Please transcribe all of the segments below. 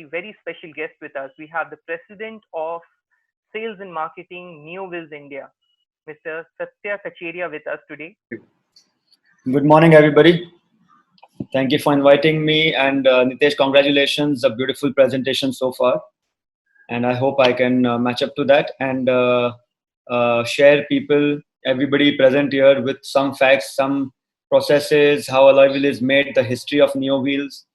the very special guest with us. We have the President of Sales and Marketing, NeoWheels India, Mr. Satya Kacheria with us today. Good morning, everybody. Thank you for inviting me. And Nitesh, congratulations, a beautiful presentation so far. And I hope I can match up to that and share everybody present here with some facts, some processes, how alloy wheel is made, the history of Neo Wheels,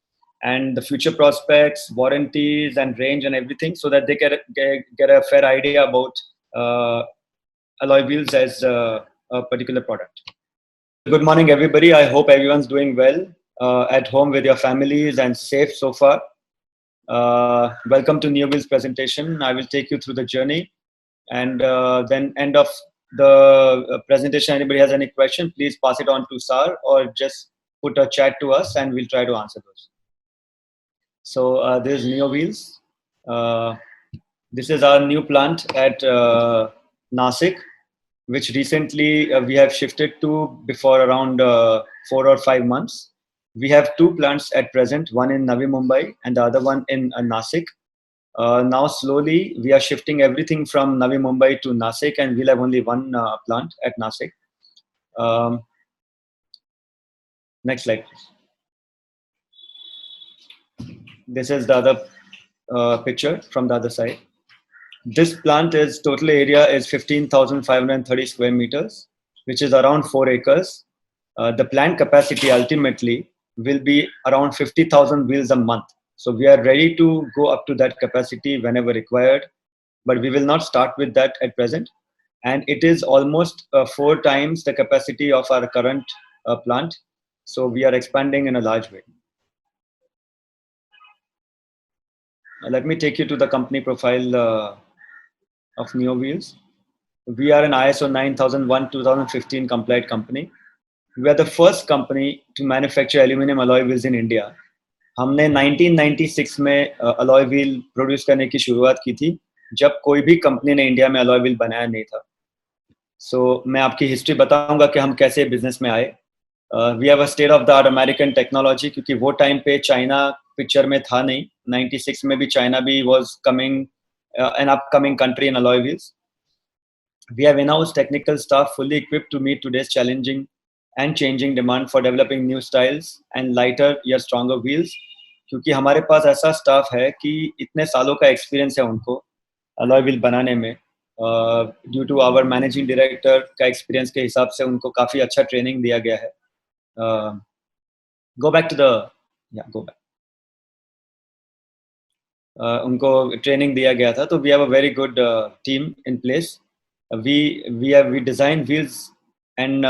and the future prospects, warranties, and range and everything, so that they get a fair idea about uh, alloy wheels as a particular product. Good morning, everybody. I hope everyone's doing well at home with your families and safe so far. Welcome to NeoWheels presentation. I will take you through the journey, and then end of the presentation. Anybody has any question, please pass it on to Sar or just put a chat to us, and we'll try to answer those. So this is NeoWheels. This is our new plant at Nasik, which recently we have shifted to before around 4 or 5 months. We have two plants at present, one in Navi Mumbai and the other one in Nasik. Now slowly we are shifting everything from Navi Mumbai to Nasik, and we'll have only one plant at Nasik. Next slide, please. This is the other picture from the other side. This plant is total area is 15,530 square meters, which is around 4 acres. The plant capacity ultimately will be around 50,000 wheels a month. So we are ready to go up to that capacity whenever required, but we will not start with that at present. And it is almost 4 times the capacity of our current plant. So we are expanding in a large way. Let me take you to the company profile of Neo Wheels. We are an ISO 9001-2015 compliant company. We are the first company to manufacture aluminum alloy wheels in India. हमने 1996 में alloy wheel produce करने की शुरुआत की थी, जब कोई भी कंपनी ने इंडिया में alloy wheel बनाया नहीं था. So मैं आपकी हिस्ट्री बताऊंगा कि हम कैसे बिजनेस में आए. We have a state of the art American technology, क्योंकि वो टाइम पे चाइना पिक्चर में था नहीं. 96 में भी चाइना भी was coming an upcoming country in alloy wheels. We have in-house technical staff fully equipped to meet today's challenging and changing demand for developing new styles and lighter या stronger wheels. क्योंकि हमारे पास ऐसा staff है कि इतने सालों का experience है उनको alloy wheel बनाने में. Due to our managing director का एक्सपीरियंस के हिसाब से उनको काफ़ी अच्छा ट्रेनिंग दिया गया है. Go back to the go back. उनको ट्रेनिंग दिया गया था, तो we have a very good team in place. We design wheels, and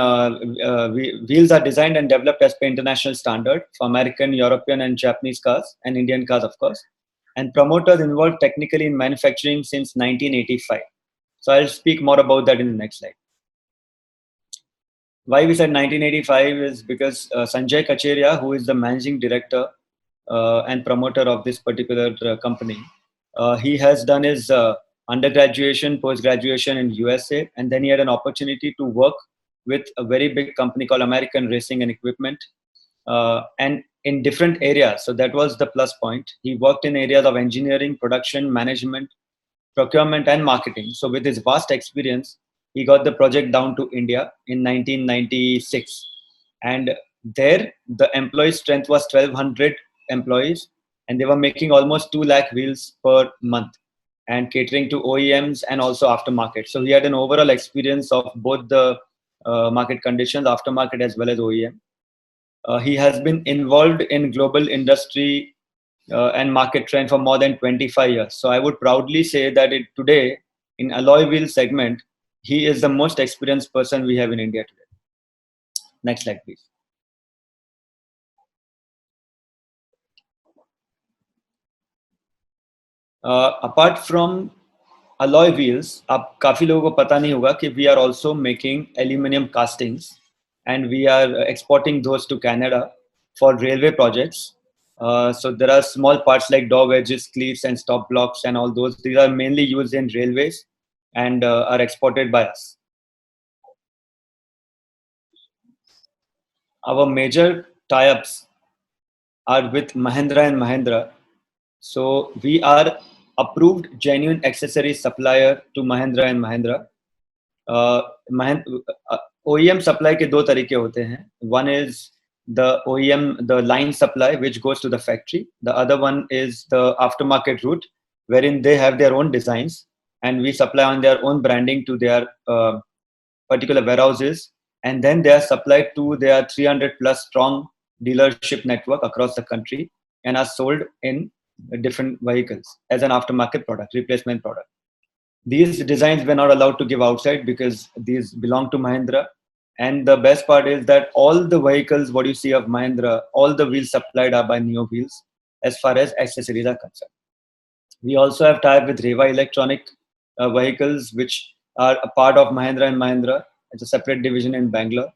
wheels are designed and developed as per international standard for American, European, and Japanese cars, and Indian cars, of course. And promoters involved technically in manufacturing since 1985. So I'll speak more about that in the next slide. Why we said 1985 is because Sanjay Kacheria, who is the managing director and promoter of this particular company, he has done his undergraduation, post-graduation in USA, and then he had an opportunity to work with a very big company called American Racing and Equipment, and in different areas. So that was the plus point. He worked in areas of engineering, production, management, procurement, and marketing. So with his vast experience, he got the project down to India in 1996. And there, the employee strength was 1,200 employees, and they were making almost 2 lakh wheels per month, and catering to OEMs and also aftermarket. So he had an overall experience of both the market conditions, aftermarket as well as OEM. He has been involved in global industry and market trend for more than 25 years. So I would proudly say that today, in alloy wheel segment, he is the most experienced person we have in India today. Next slide, please. Apart from alloy wheels, आप काफी लोगों को पता नहीं होगा कि we are also making aluminum castings, and we are exporting those to Canada for railway projects. So there are small parts like door wedges, cleats, and stop blocks, and all those. These are mainly used in railways and are exported by us. Our major tie-ups are with Mahindra and Mahindra. So we are approved genuine accessories supplier to Mahindra and Mahindra. OEM supply के दो तरीके होते हैं. One is the OEM, the line supply, which goes to the factory. The other one is the aftermarket route, wherein they have their own designs and we supply on their own branding to their particular warehouses, and then they are supplied to their 300 plus strong dealership network across the country and are sold in different vehicles as an aftermarket product, replacement product. These designs were not allowed to give outside because these belong to Mahindra. And the best part is that all the vehicles, what you see of Mahindra, all the wheels supplied are by Neo Wheels as far as accessories are concerned. We also have tie-up with Reva Electronic vehicles, which are a part of Mahindra and Mahindra. It's a separate division in Bangalore.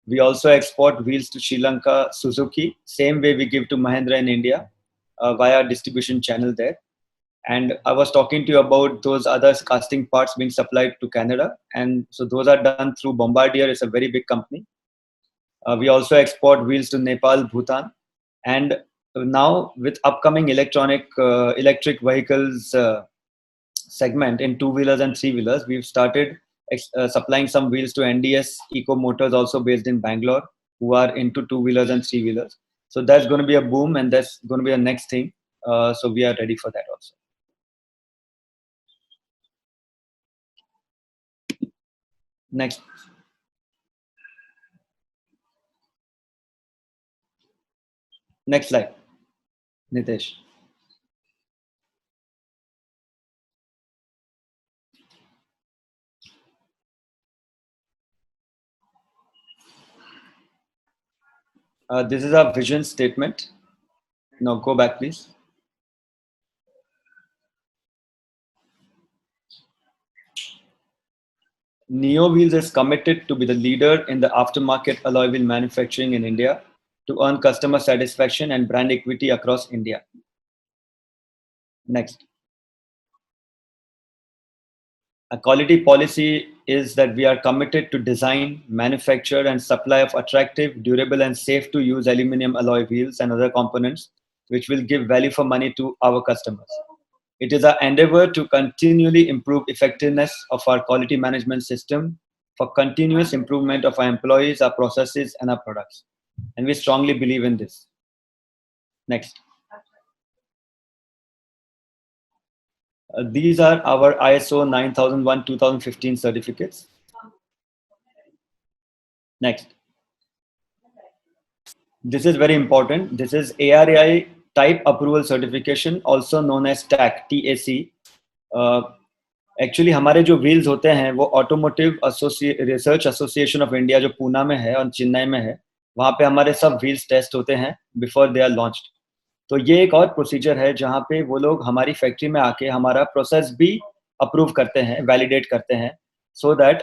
We also export wheels to Sri Lanka, Suzuki, same way we give to Mahindra in India via distribution channel there. And I was talking to you about those other casting parts being supplied to Canada. And so those are done through Bombardier. It's a very big company. We also export wheels to Nepal, Bhutan. And now with upcoming electric vehicles segment in two-wheelers and three-wheelers, we've started supplying some wheels to NDS Eco Motors, also based in Bangalore, who are into two-wheelers and three-wheelers. So that's going to be a boom, and that's going to be a next thing. So we are ready for that also. Next. Next slide, Nitesh. This is our vision statement. Now go back, please. Neo Wheels is committed to be the leader in the aftermarket alloy wheel manufacturing in India to earn customer satisfaction and brand equity across India. Next. A quality policy is that we are committed to design, manufacture, and supply of attractive, durable, and safe to use aluminum alloy wheels and other components which will give value for money to our customers. It is our endeavor to continually improve effectiveness of our quality management system for continuous improvement of our employees, our processes, and our products. And we strongly believe in this. Next. These are our ISO 9001-2015 certificates. Next. This is very important. This is ARAI Type Approval Certification, also known as TAC, TAC. Actually हमारे जो wheels होते हैं वो automotive research association of India जो पूना में है और चेन्नई में है, वहाँ पे हमारे सब व्हील्स टेस्ट होते हैं बिफोर दे आर लॉन्च्ड. तो ये एक और प्रोसीजर है जहाँ पे वो लोग हमारी फैक्ट्री में आके हमारा प्रोसेस भी अप्रूव करते हैं, वैलिडेट करते हैं, so that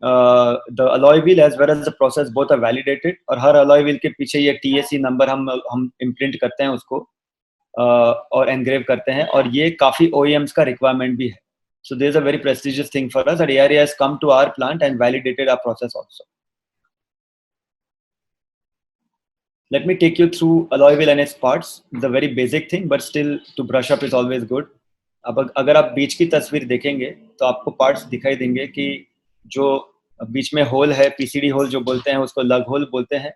the alloy wheel as well as the process both are validated. और हर अलॉय व्हील के पीछे ये TAC नंबर हम इम्प्रिंट करते हैं उसको और एनग्रेव करते हैं, और ये काफ़ी OEMs का रिक्वायरमेंट भी है. So there's a very prestigious thing for us that ARAI has come to our plant and validated our process also. Let me take you through alloy wheel and its parts. It's a very basic thing, but still to brush up is always good. अब अगर आप बीच की तस्वीर देखेंगे तो आपको parts दिखाई देंगे कि जो बीच में होल है, PCD होल जो बोलते हैं उसको लग होल बोलते हैं.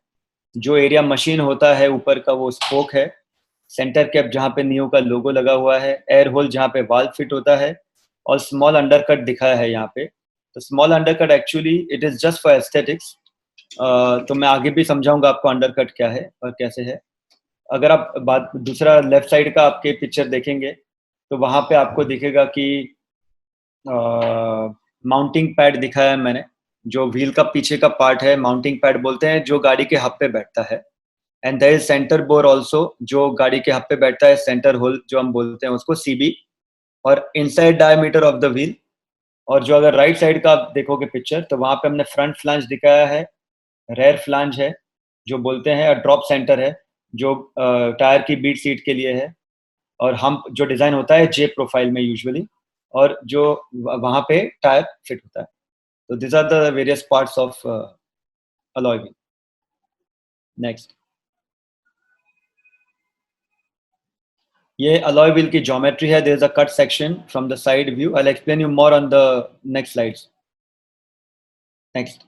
जो एरिया मशीन होता है ऊपर का वो स्पोक है. सेंटर कैप जहाँ पे नियो का लोगो लगा हुआ है. एयर होल जहाँ पे वाल्व फिट होता है. और स्मॉल अंडरकट दिखाया है यहाँ पे. तो small undercut actually it is just for aesthetics. तो मैं आगे भी समझाऊंगा आपको अंडरकट क्या है और कैसे है. अगर आप बात दूसरा लेफ्ट साइड का आपके पिक्चर देखेंगे तो वहाँ पे आपको दिखेगा कि माउंटिंग पैड दिखाया है मैंने. जो व्हील का पीछे का पार्ट है माउंटिंग पैड बोलते हैं, जो गाड़ी के हब पे बैठता है. And there is centre bore also, जो गाड़ी के हब पे बैठता है. सेंटर होल जो हम बोलते हैं उसको CB, और inside diameter of the wheel. और जो अगर राइट साइड का आप देखोगे पिक्चर तो वहाँ पे हमने फ्रंट फ्लांज दिखाया है, रेयर फ्लांज है जो बोलते हैं, और ड्रॉप सेंटर है जो टायर की बीट सीट के लिए है, और हम जो डिज़ाइन होता है J प्रोफाइल में यूजुअली, और जो वहाँ पे टायर फिट होता है. तो this are the various parts of alloy wheel. Next. ये alloy wheel की geometry है. There is a cut section from the side view. I'll explain you more on the next slides. Next.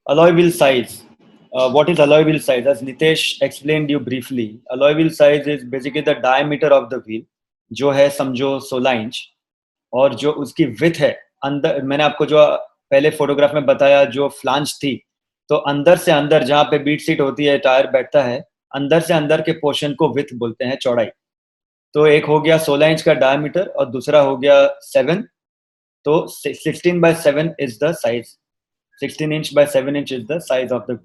Alloy wheel size. What is alloy wheel size? As Nitesh explained you briefly, alloy wheel size is basically the diameter of the wheel, जो है समझो 16 inch, और जो उसकी with है अंदर, मैंने आपको जो पहले फोटोग्राफ में बताया जो फ्लांज थी, तो अंदर से अंदर जहाँ पे बीट सीट होती है, टायर बैठता है, अंदर से अंदर के पोर्शन को विथ बोलते हैं, चौड़ाई. तो एक हो गया 16 इंच का डायमीटर और दूसरा हो गया 7. तो 16/7 is the size. 16 inch by 7 inch is the size of the.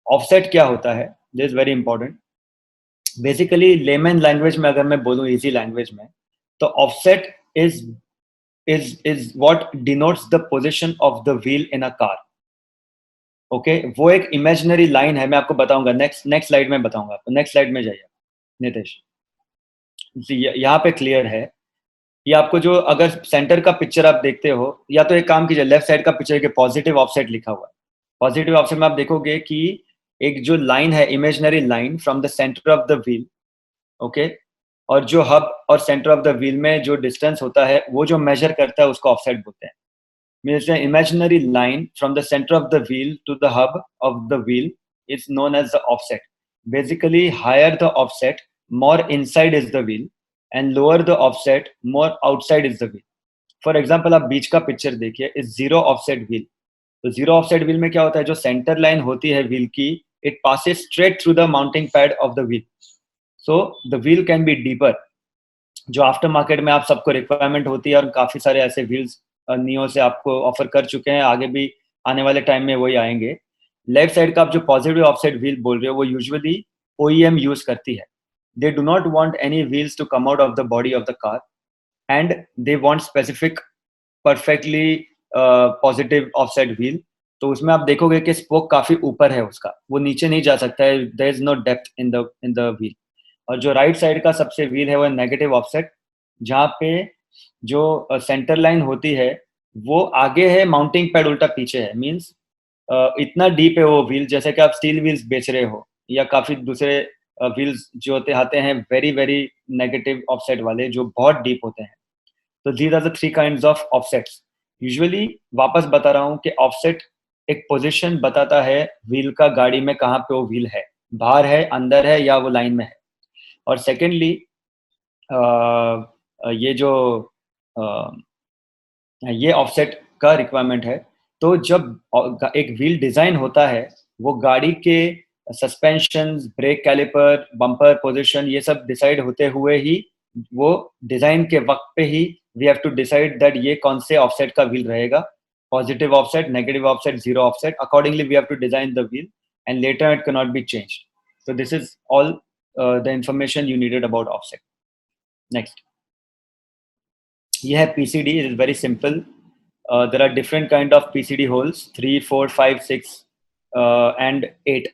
Offset क्या होता है? This is very important. Basically layman language में अगर मैं बोलूं, इजी लैंग्वेज में, तो offset is what denotes the position of the wheel in a car. Okay वो एक इमेजिनरी लाइन है. मैं आपको बताऊंगा नेक्स्ट स्लाइड में बताऊंगा. तो नेक्स्ट स्लाइड में जाइए नितेश. यहाँ पे क्लियर है. ये आपको जो अगर सेंटर का पिक्चर आप देखते हो, या तो एक काम कीजिए, लेफ्ट साइड का पिक्चर के पॉजिटिव ऑफसेट लिखा हुआ है. पॉजिटिव ऑफसेट में आप देखोगे कि एक जो लाइन है, imaginary line from the centre of the wheel, okay, और जो हब और सेंटर ऑफ द व्हील में जो डिस्टेंस होता है, वो जो मेजर करता है उसको ऑफसेट बोलते हैं. Means the imaginary line from the centre of the wheel to the hub of the wheel is known as the offset. Basically higher the offset, more inside is the wheel, and lower the offset, more outside is the wheel. For example आप बीच का picture देखिए, is zero offset wheel. तो zero offset wheel में क्या होता है, जो centre line होती है व्हील की, it passes straight through the mounting pad of the wheel. So the wheel can be deeper. जो आफ्टर मार्केट में आप सबको रिक्वायरमेंट होती है, और काफी सारे ऐसे व्हील्स नियो से आपको ऑफर कर चुके हैं, आगे भी आने वाले टाइम में वही आएंगे. लेफ्ट साइड का आप जो पॉजिटिव ऑफसेट व्हील बोल रहे हो, वो यूजुअली OEM यूज करती है. They do not want any wheels to come out of the body of the car, and they want specific perfectly positive offset wheel. तो उसमें आप देखोगे कि स्पोक काफी ऊपर है उसका, वो नीचे नहीं जा सकता है. There is no depth in the wheel. और जो राइट साइड का सबसे व्हील है वो नेगेटिव ऑफसेट, जहाँ पे जो सेंटर लाइन होती है वो आगे है, माउंटिंग पैड उल्टा पीछे है. मीन्स इतना डीप है वो व्हील, जैसे कि आप स्टील व्हील्स बेच रहे हो, या काफी दूसरे व्हील्स जो होते आते हैं वेरी वेरी नेगेटिव ऑफसेट वाले, जो बहुत डीप होते हैं. तो these are the 3 kinds of offsets. Usually वापस बता रहा हूँ कि ऑफसेट एक पोजीशन बताता है व्हील का, गाड़ी में कहाँ पे वो व्हील है, बाहर है, अंदर है, या वो लाइन में है. और सेकेंडली ये जो ये ऑफसेट का रिक्वायरमेंट है. तो जब एक व्हील डिजाइन होता है, वो गाड़ी के suspension, brake caliper, bumper position, ये सब डिसाइड होते हुए ही, वो डिजाइन के वक्त पे ही we have to decide that ये कौन से ऑफसेट का व्हील रहेगा. Positive offset, negative offset, zero offset. Accordingly we have to design the wheel, and later it can not be changed. So this is all the information you needed about offset. Next. ये है PCD. It is very simple. There are different kind of PCD holes, 3, 4, 5, 6 and 8.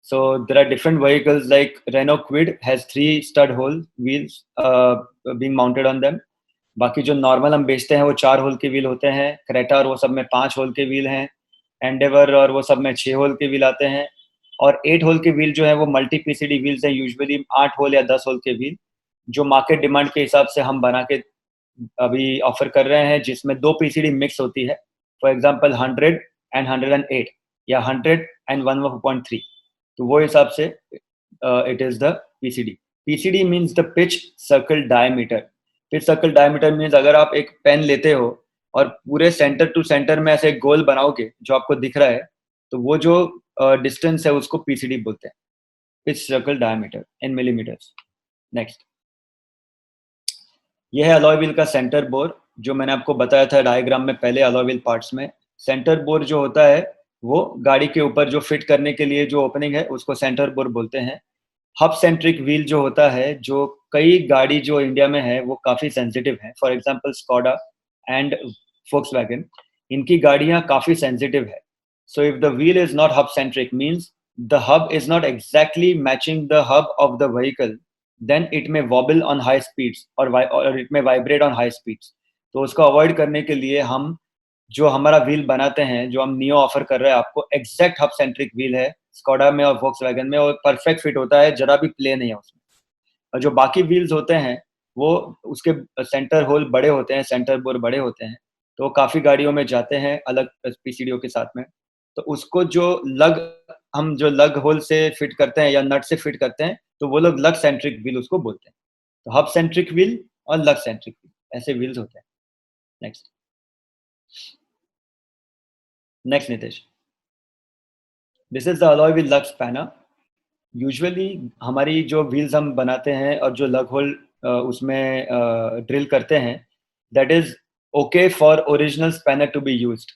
So there are different vehicles like Renault Kwid has 3 stud hole wheels being mounted on them. बाकी जो normal हम बेचते हैं वो 4 whole के wheel होते हैं. Creta और वो सब में 5 होल के व्हील हैं. एंडेवर और वो सब में 6 होल के व्हील आते हैं. और 8 होल के व्हील जो है वो मल्टी PCD व्हील्स हैं, यूजुअली 8 होल या 10 होल के व्हील, जो मार्केट डिमांड के हिसाब से हम बना के अभी ऑफर कर रहे हैं, जिसमें 2 PCD मिक्स होती है. फॉर एग्जांपल 100 एंड 108, या 100 एंड 1.3. तो वो हिसाब से it is the PCD. PCD means the pitch circle diameter. Pitch circle diameter means अगर आप एक पेन लेते हो और पूरे सेंटर टू सेंटर में ऐसे गोल बनाओगे जो आपको दिख रहा है, तो वो जो डिस्टेंस है उसको PCD बोलते हैं, पिच सर्कल डायमीटर इन मिलीमीटर्स. नेक्स्ट. ये है अलॉय व्हील का सेंटर बोर, जो मैंने आपको बताया था डायग्राम में पहले. अलॉय व्हील पार्ट्स में सेंटर बोर जो होता है, वो गाड़ी के ऊपर जो फिट करने के लिए जो ओपनिंग है उसको सेंटर बोर बोलते हैं. हब सेंट्रिक व्हील जो होता है, जो कई गाड़ी जो इंडिया में है वो काफी सेंसिटिव है. For example Skoda and Volkswagen, इनकी गाड़ियां काफी सेंसिटिव है. So if the wheel is not hub centric, means the hub is not exactly matching the hub of the vehicle, then it may wobble on high speeds or it may vibrate on high speeds. तो उसको avoid करने के लिए हम जो हमारा wheel बनाते हैं, जो हम नियो ऑफर कर रहे हैं आपको, एग्जैक्ट हब सेंट्रिक व्हील है, स्कोडा में और वोक्सवैगन में, और परफेक्ट फिट होता है, जरा भी प्ले नहीं है उसमें। और जो बाकी व्हील्स होते हैं वो उसके सेंटर होल बड़े होते हैं, सेंटर बोर बड़े होते हैं, तो काफ़ी गाड़ियों में जाते हैं अलग पीसीडीओ के साथ में। तो उसको हम जो लग होल से फिट करते हैं या नट से फिट करते हैं, तो वो लोग लग सेंट्रिक व्हील उसको बोलते हैं। तो हब सेंट्रिक व्हील और लग सेंट्रिक व्हील, ऐसे व्हील्स होते हैं। Next next Nitesh, this is the alloy wheel लग स्पैनर। यूजुअली हमारी जो व्हील्स हम बनाते हैं और जो लग होल उसमें ड्रिल करते हैं, that is okay for original spanner to be used.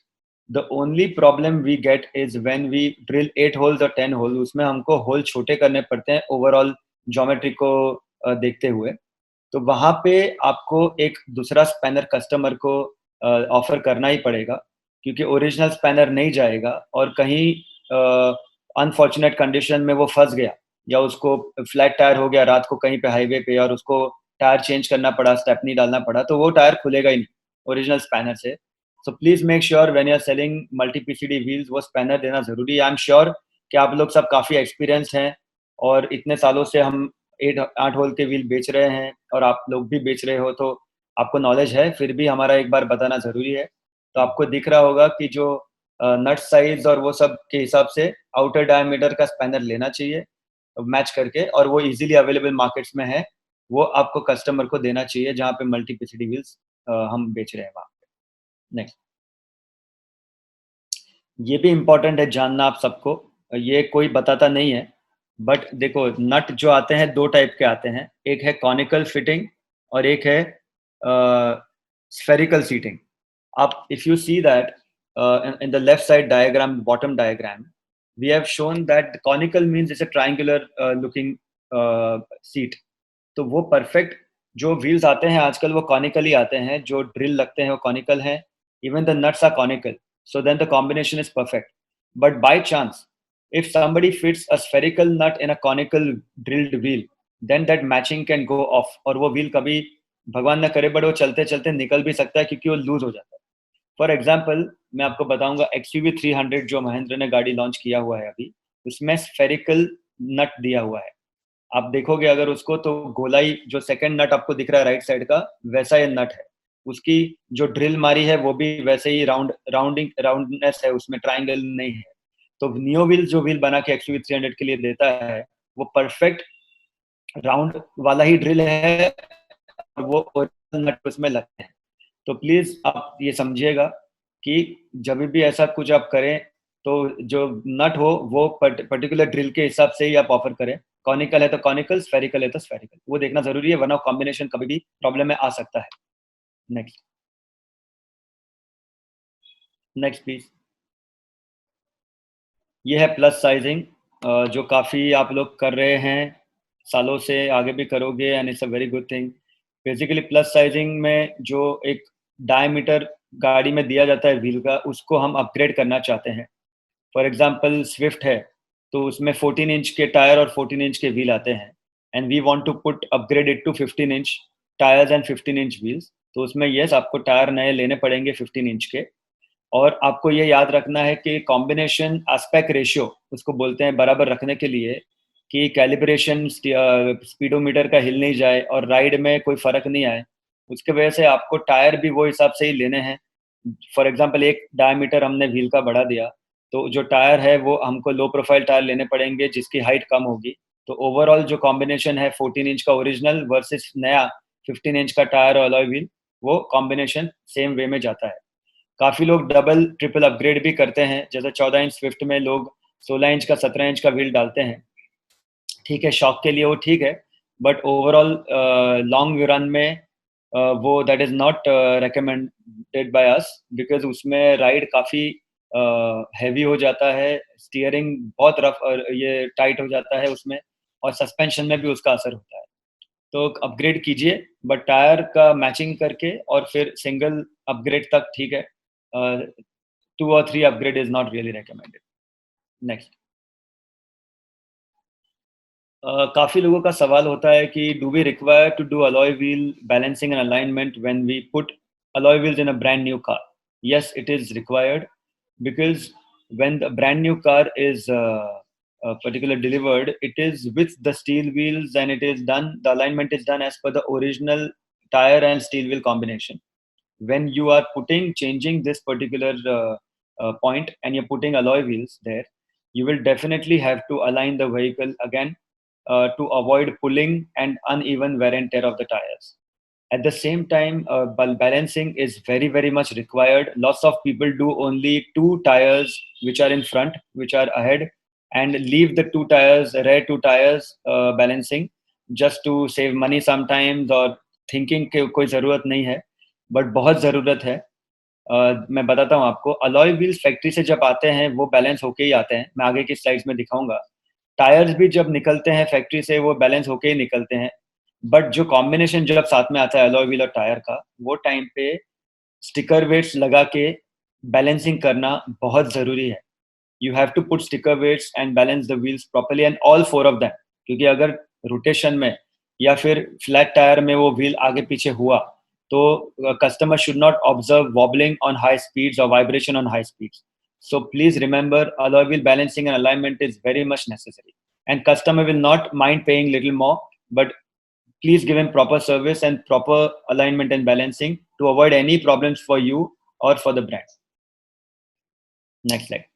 The only problem we get is when we drill 8 holes or 10 whole, उसमें हमको होल छोटे करने पड़ते हैं ओवरऑल ज्योमेट्री को देखते हुए। तो वहाँ पे आपको एक दूसरा स्पैनर कस्टमर को ऑफर करना ही पड़ेगा, क्योंकि ओरिजिनल स्पैनर नहीं जाएगा और कहीं अनफॉर्चुनेट कंडीशन में वो फंस गया, या उसको फ्लैट टायर हो गया रात को कहीं पे हाईवे पे और उसको टायर चेंज करना पड़ा, स्टेपनी डालना पड़ा, तो वो टायर खुलेगा ही नहीं ओरिजिनल स्पैनर से। So please make sure when you are selling multi PCD wheels वो स्पैनर देना जरूरी है। आई एम श्योर कि आप लोग सब काफी एक्सपीरियंस्ड हैं और इतने सालों से हम 8 होल के व्हील बेच रहे हैं और आप लोग भी बेच रहे हो, तो आपको नॉलेज है, फिर भी हमारा एक बार बताना जरूरी है। तो आपको दिख रहा होगा कि जो नट साइज और वो सब के हिसाब से आउटर डायमीटर का स्पैनर लेना चाहिए मैच करके, और वो इजीली अवेलेबल मार्केट्स में है, वो आपको कस्टमर को देना चाहिए जहाँ पे मल्टी पीसीडी व्हील्स हम बेच रहे हैं वहाँ पे। नेक्स्ट, ये भी इम्पोर्टेंट है जानना आप सबको, ये कोई बताता नहीं है, बट देखो नट जो आते हैं दो टाइप के आते हैं, एक है कॉनिकल फिटिंग और एक है spherical seating. If you see that in the left side diagram, bottom diagram, we have shown that the conical means it's a triangular looking seat. तो वो perfect जो wheels आते हैं आजकल वो conical ही आते हैं, जो drill लगते हैं वो conical हैं, even the nuts are conical. So then the combination is perfect. But by chance, if somebody fits a spherical nut in a conical drilled wheel, then that matching can go off, और वो wheel कभी भगवान न करे but वो चलते चलते निकल भी सकता है क्योंकि वो लूज हो जाता है। फॉर एग्जाम्पल मैं आपको बताऊंगा, XUV 300 जो महेंद्र ने गाड़ी लॉन्च किया हुआ है अभी, उसमें स्फेरिकल नट दिया हुआ है। आप देखोगे अगर उसको, तो गोलाई जो सेकंड नट आपको दिख रहा है राइट साइड का, वैसा ये नट है। उसकी जो ड्रिल मारी है वो भी वैसे ही राउंडनेस है, उसमें ट्राइंगल नहीं है। तो नियो व्हील जो व्हील बना के XUV 300 के लिए देता है, वो परफेक्ट राउंड वाला ही ड्रिल है और वो ओरिजिनल नट उसमें लगते हैं। तो प्लीज आप ये समझिएगा कि जब भी ऐसा कुछ आप करें तो जो नट हो वो पर्टिकुलर ड्रिल के हिसाब से ही आप ऑफर करें। कॉनिकल है तो कॉनिकल, स्फेरिकल है तो स्फेरिकल, वो देखना जरूरी है, वरना कॉम्बिनेशन कभी भी प्रॉब्लम में आ सकता है। Next next please. ये है प्लस साइजिंग, जो काफ़ी आप लोग कर रहे हैं सालों से, आगे भी करोगे, and it's a very good thing. Basically plus sizing में जो एक डायमीटर गाड़ी में दिया जाता है व्हील का, उसको हम अपग्रेड करना चाहते हैं। फॉर एग्जांपल स्विफ्ट है तो उसमें 14 इंच के टायर और 14 इंच के व्हील आते हैं, and we want to put upgrade it to 15 inch tyres and 15 inch wheels. तो उसमें यस आपको टायर नए लेने पड़ेंगे 15 इंच के, और आपको ये याद रखना है कि कॉम्बिनेशन एस्पेक्ट रेशियो उसको बोलते हैं, बराबर रखने के लिए कि कैलिब्रेशन स्पीडोमीटर का हिल नहीं जाए और राइड में कोई फर्क नहीं आए, उसके वजह से आपको टायर भी वो हिसाब से ही लेने हैं। फॉर एग्जांपल एक डायमीटर हमने व्हील का बढ़ा दिया, तो जो टायर है वो हमको लो प्रोफाइल टायर लेने पड़ेंगे जिसकी हाइट कम होगी। तो ओवरऑल जो कॉम्बिनेशन है 14 इंच का ओरिजिनल वर्सेस नया 15 इंच का टायर और अलॉय व्हील, वो कॉम्बिनेशन सेम वे में जाता है। काफ़ी लोग डबल ट्रिपल अपग्रेड भी करते हैं, जैसे 14 इंच स्विफ्ट में लोग 16 इंच का 17 इंच का व्हील डालते हैं। ठीक है, शॉक के लिए वो ठीक है, बट ओवरऑल लॉन्ग रन में वो that is not recommended by us, because उसमें राइड काफ़ी हैवी हो जाता है, स्टीयरिंग बहुत रफ और ये टाइट हो जाता है उसमें, और सस्पेंशन में भी उसका असर होता है। तो अपग्रेड कीजिए, बट टायर का मैचिंग करके, और फिर सिंगल अपग्रेड तक ठीक है, 2 or 3 upgrade is not really recommended. Next, काफ़ी लोगों का सवाल होता है कि do we require to do alloy wheel balancing and alignment when we put alloy wheels in a brand new car? Yes, it is required, because when the brand new car is particular delivered, it is with the steel wheels, and it is done. The alignment is done as per the original tire and steel wheel combination. When you are changing this particular point, and you're putting alloy wheels there, you will definitely have to align the vehicle again to avoid pulling and uneven wear and tear of the tires. At the same time, balancing is very, very much required. Lots of people do only two tires which are in front, which are ahead, and leave the two tires, rear two tires, balancing, just to save money sometimes, or thinking कि कोई ज़रूरत नहीं है, but बहुत ज़रूरत है. मैं बताता हूँ आपको, अलॉय व्हील्स फैक्ट्री से जब आते हैं वो बैलेंस होके ही आते हैं. मैं आगे की स्लाइड्स में दिखाऊंगा. टायर्स भी जब निकलते हैं फैक्ट्री से वो बैलेंस होके ही निकलते हैं. बट जो कॉम्बिनेशन जब साथ में आता है अलॉय व्हील और टायर का, वो टाइम पे स्टिकर वेट्स लगा के बैलेंसिंग करना बहुत ज़रूरी है. You have to put sticker weights and balance the wheels properly, and all four of them. क्योंकि अगर रोटेशन में या फिर फ्लैट टायर में वो व्हील आगे पीछे हुआ, तो customer should not observe wobbling on high speeds or vibration on high speeds. So please remember, alloy wheel balancing and alignment is very much necessary. And customer will not mind paying little more, but please give him proper service and proper alignment and balancing to avoid any problems for you or for the brand. Next slide.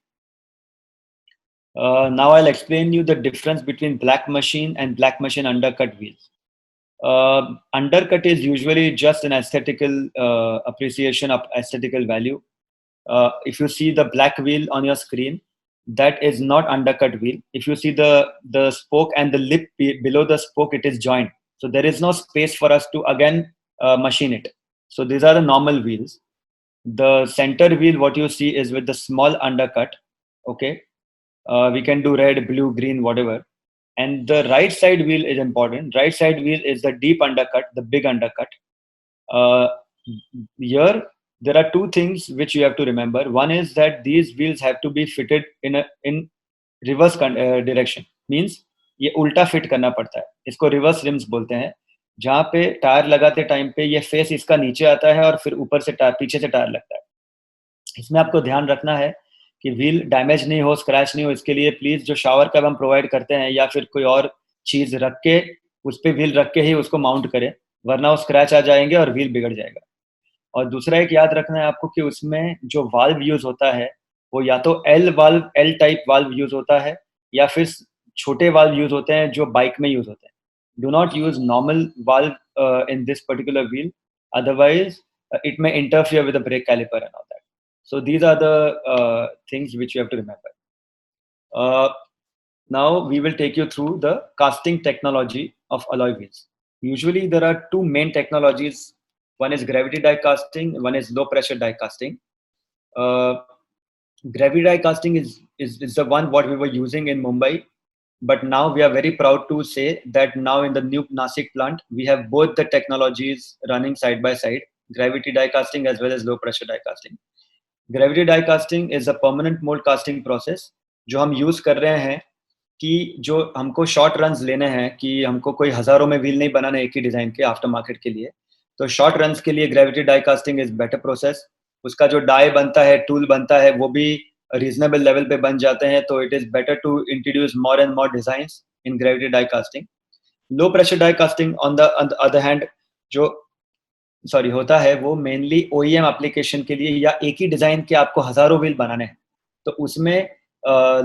Now I'll explain you the difference between black machine and black machine undercut wheels. Undercut is usually just an aesthetical appreciation of aesthetical value. If you see the black wheel on your screen, that is not undercut wheel. If you see the spoke and the lip below the spoke, it is joined. So there is no space for us to again machine it. So these are the normal wheels. The center wheel, what you see, is with the small undercut. Okay, we can do red, blue, green, whatever. And the right side wheel is important. Right side wheel is the deep undercut, the big undercut. Here, there are two things which you have to remember. One is that these wheels have to be fitted in reverse direction. Means ये उल्टा fit करना पड़ता है. इसको reverse RIMS बोलते हैं. जहाँ पे टायर लगाते टाइम पे ये फेस इसका नीचे आता है और फिर ऊपर से टायर, पीछे से टायर लगता है. इसमें आपको ध्यान रखना है कि व्हील डैमेज नहीं हो, स्क्रैच नहीं हो. इसके लिए प्लीज जो शावर कप हम प्रोवाइड करते हैं या फिर कोई और चीज रख के उस पर व्हील रख के ही उसको माउंट करें, वरना वो स्क्रैच आ जाएंगे और व्हील बिगड़ जाएगा. और दूसरा एक याद रखना है आपको कि उसमें जो वाल्व यूज होता है वो या तो एल टाइप वाल्व यूज होता है या फिर छोटे वाल्व यूज होते हैं जो बाइक में यूज होते हैं. Do not use normal valve in this particular wheel, otherwise it may interfere with the brake caliper and all that. So these are the things which you have to remember. Now we will take you through the casting technology of alloy wheels. Usually there are two main technologies. One is gravity die casting, one is low pressure die casting. Gravity die casting is the one what we were using in Mumbai, but now we are very proud to say that now in the new Nasik plant we have both the technologies running side by side, gravity die casting as well as low pressure die casting. Gravity die casting is a permanent mold casting process जो हम use कर रहे हैं कि जो हमको short runs लेने हैं, कि हमको कोई हजारों में व्हील नहीं बनाना एक ही डिजाइन के आफ्टर मार्केट के लिए. तो शॉर्ट रन्स के लिए gravity die casting is better process. उसका जो डाई बनता है, टूल बनता है, वो भी रीजनेबल लेवल पे बन जाते हैं. तो it is better to introduce more and more designs in gravity die casting. Low pressure die casting on the other hand जो होता है वो मेनली OEM एप्लीकेशन के लिए या एक ही डिजाइन के आपको हजारों व्हील बनाने हैं, तो उसमें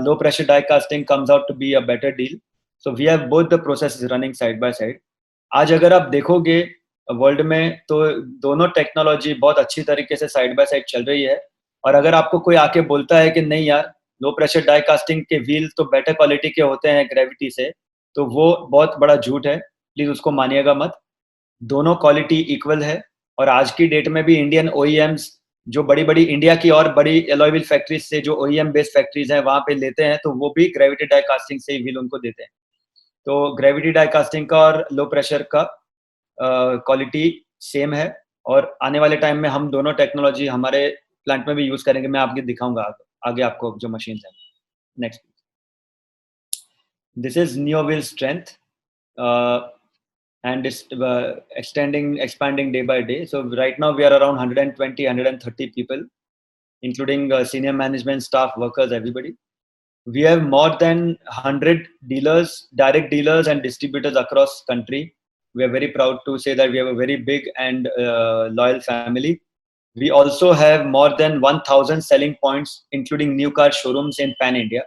low pressure die casting comes out to be a better deal. So we have both the process running side by side. आज अगर आप देखोगे वर्ल्ड में तो दोनों टेक्नोलॉजी बहुत अच्छी तरीके से साइड बाय साइड चल रही है. और अगर आपको कोई आके बोलता है कि नहीं यार लो प्रेशर डाई कास्टिंग के व्हील तो बेटर क्वालिटी के होते हैं ग्रेविटी से, तो वो बहुत बड़ा झूठ है. प्लीज उसको मानिएगा मत. दोनों क्वालिटी इक्वल है. और आज की डेट में भी इंडियन OEMs जो बड़ी बड़ी इंडिया की और बड़ी एलॉय व्हील फैक्ट्रीज से जो OEM बेस्ड फैक्ट्रीज हैं वहां पे लेते हैं, तो वो भी ग्रेविटी डाई कास्टिंग से ही व्हील उनको देते हैं. तो ग्रेविटी डाई कास्टिंग का और लो प्रेशर का क्वालिटी सेम है. और आने वाले टाइम में हम दोनों टेक्नोलॉजी हमारे प्लांट में भी यूज करेंगे. मैं आपको दिखाऊंगा आगे आपको जो मशीन है. Next, this is neo wheel strength and it's expanding day by day. So right now we are around 120 130 people, including senior management, staff, workers, everybody. We have more than 100 dealers, direct dealers and distributors across country. We are very proud to say that we have a very big and loyal family. We also have more than 1000 selling points, including new car showrooms in pan India,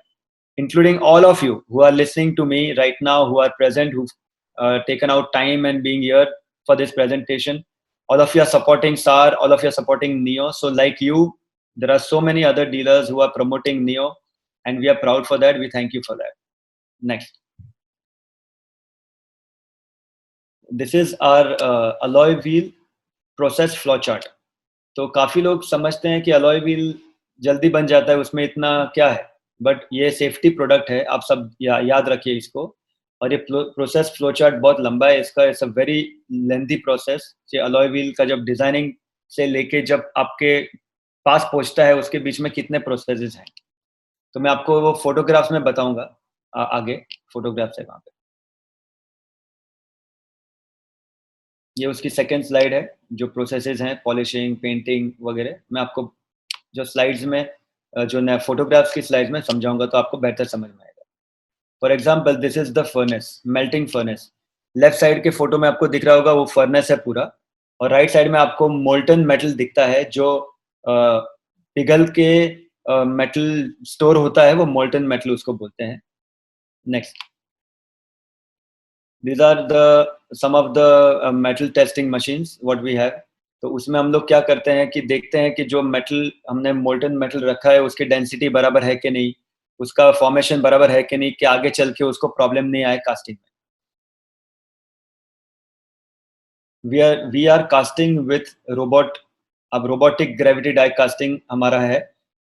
including all of you who are listening to me right now, who are present, who've taken out time and being here for this presentation. All of you are supporting SAR, all of you are supporting NEO. So like you, there are so many other dealers who are promoting NEO, and we are proud for that. We thank you for that. Next. This is our alloy wheel process flow chart. तो काफी लोग समझते हैं कि alloy wheel जल्दी बन जाता है, उसमें इतना क्या है, बट ये सेफ्टी प्रोडक्ट है, आप सब याद रखिए इसको. और ये प्रोसेस फ्लो चार्ट बहुत लंबा है इसका. It's a very lengthy process. ये अलॉय व्हील का जब डिजाइनिंग से लेके जब आपके पास पहुंचता है, उसके बीच में कितने प्रोसेसेस हैं, तो मैं आपको वो फोटोग्राफ्स में बताऊंगा. आगे फोटोग्राफ्स है वहां पे. ये उसकी सेकेंड स्लाइड है, जो प्रोसेसेस हैं, पॉलिशिंग, पेंटिंग वगैरह. मैं आपको जो स्लाइड्स में जो नया फोटोग्राफ्स की स्लाइड्स में समझाऊंगा तो आपको बेहतर समझ में आएगा. For example, this is the furnace, melting furnace. Left side के फोटो में आपको दिख रहा होगा वो फर्नेस है पूरा, और राइट साइड में आपको मोल्टन मेटल दिखता है, जो पिघल के मेटल स्टोर होता है, वो मोल्टन मेटल उसको बोलते हैं. Next. These are some of the metal testing machines what we have. तो उसमें हम लोग क्या करते हैं कि देखते हैं कि जो मेटल हमने मोल्टन मेटल रखा है उसकी डेंसिटी बराबर है कि नहीं, उसका फॉर्मेशन बराबर है कि नहीं, कि आगे चल के उसको प्रॉब्लम नहीं आए कास्टिंग में. We are casting with robot. अब रोबोटिक ग्रेविटी डाई कास्टिंग हमारा है,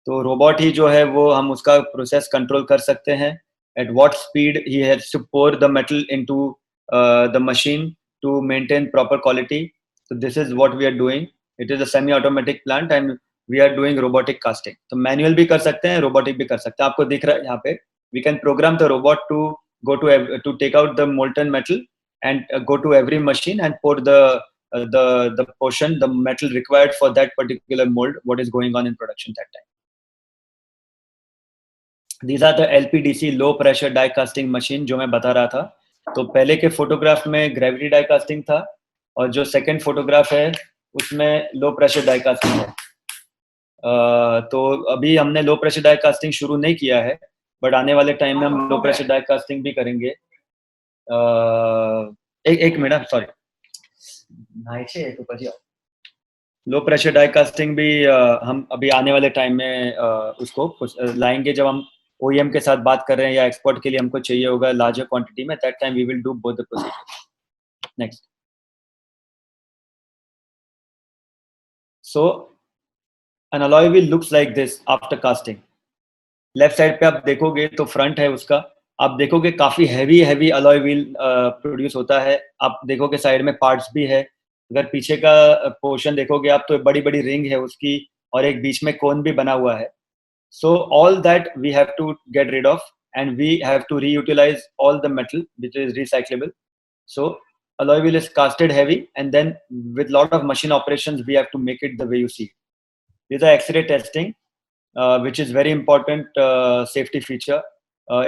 तो रोबोट ही जो है वो हम उसका प्रोसेस कंट्रोल कर सकते हैं. At what speed he has to pour the metal into the machine to maintain proper quality. So this is what we are doing. It is a semi-automatic plant and we are doing robotic casting. तो manual भी कर सकते हैं, robotic भी कर सकते हैं. आपको दिख रहा है यहाँ पे. We can program the robot to go to take out the molten metal and go to every machine and pour the portion, the metal required for that particular mold, what is going on in production that time. These are the LPDC, low pressure die casting machine, जो मैं बता रहा था. तो पहले के photograph में gravity die casting था, और जो सेकंड फोटोग्राफ है उसमें लो प्रेशर डाई कास्टिंग है. तो अभी हमने लो प्रेशर डाई कास्टिंग शुरू नहीं किया है, बट आने वाले टाइम में हम लो प्रेशर डाई कास्टिंग भी करेंगे. एक minute, sorry. Low pressure die casting भी हम अभी आने वाले टाइम में उसको लाएंगे. जब हम OEM के साथ बात कर रहे हैं या एक्सपोर्ट के लिए हमको चाहिए होगा लार्जर क्वांटिटी में, that time we will do both the procedure. Next. So an alloy wheel looks like this after casting. Left side पे आप देखोगे तो फ्रंट है उसका. आप देखोगे काफी हैवी अलॉय व्हील प्रोड्यूस होता है. आप देखोगे साइड में पार्ट्स भी है. अगर पीछे का पोर्शन देखोगे आप, तो बड़ी बड़ी रिंग है उसकी, और एक बीच में कोन भी बना हुआ है. So all that we have to get rid of, and we have to reutilize all the metal which is recyclable. So alloy wheel is casted heavy, and then with lot of machine operations we have to make it the way you see. These are X-ray testing, which is very important safety feature.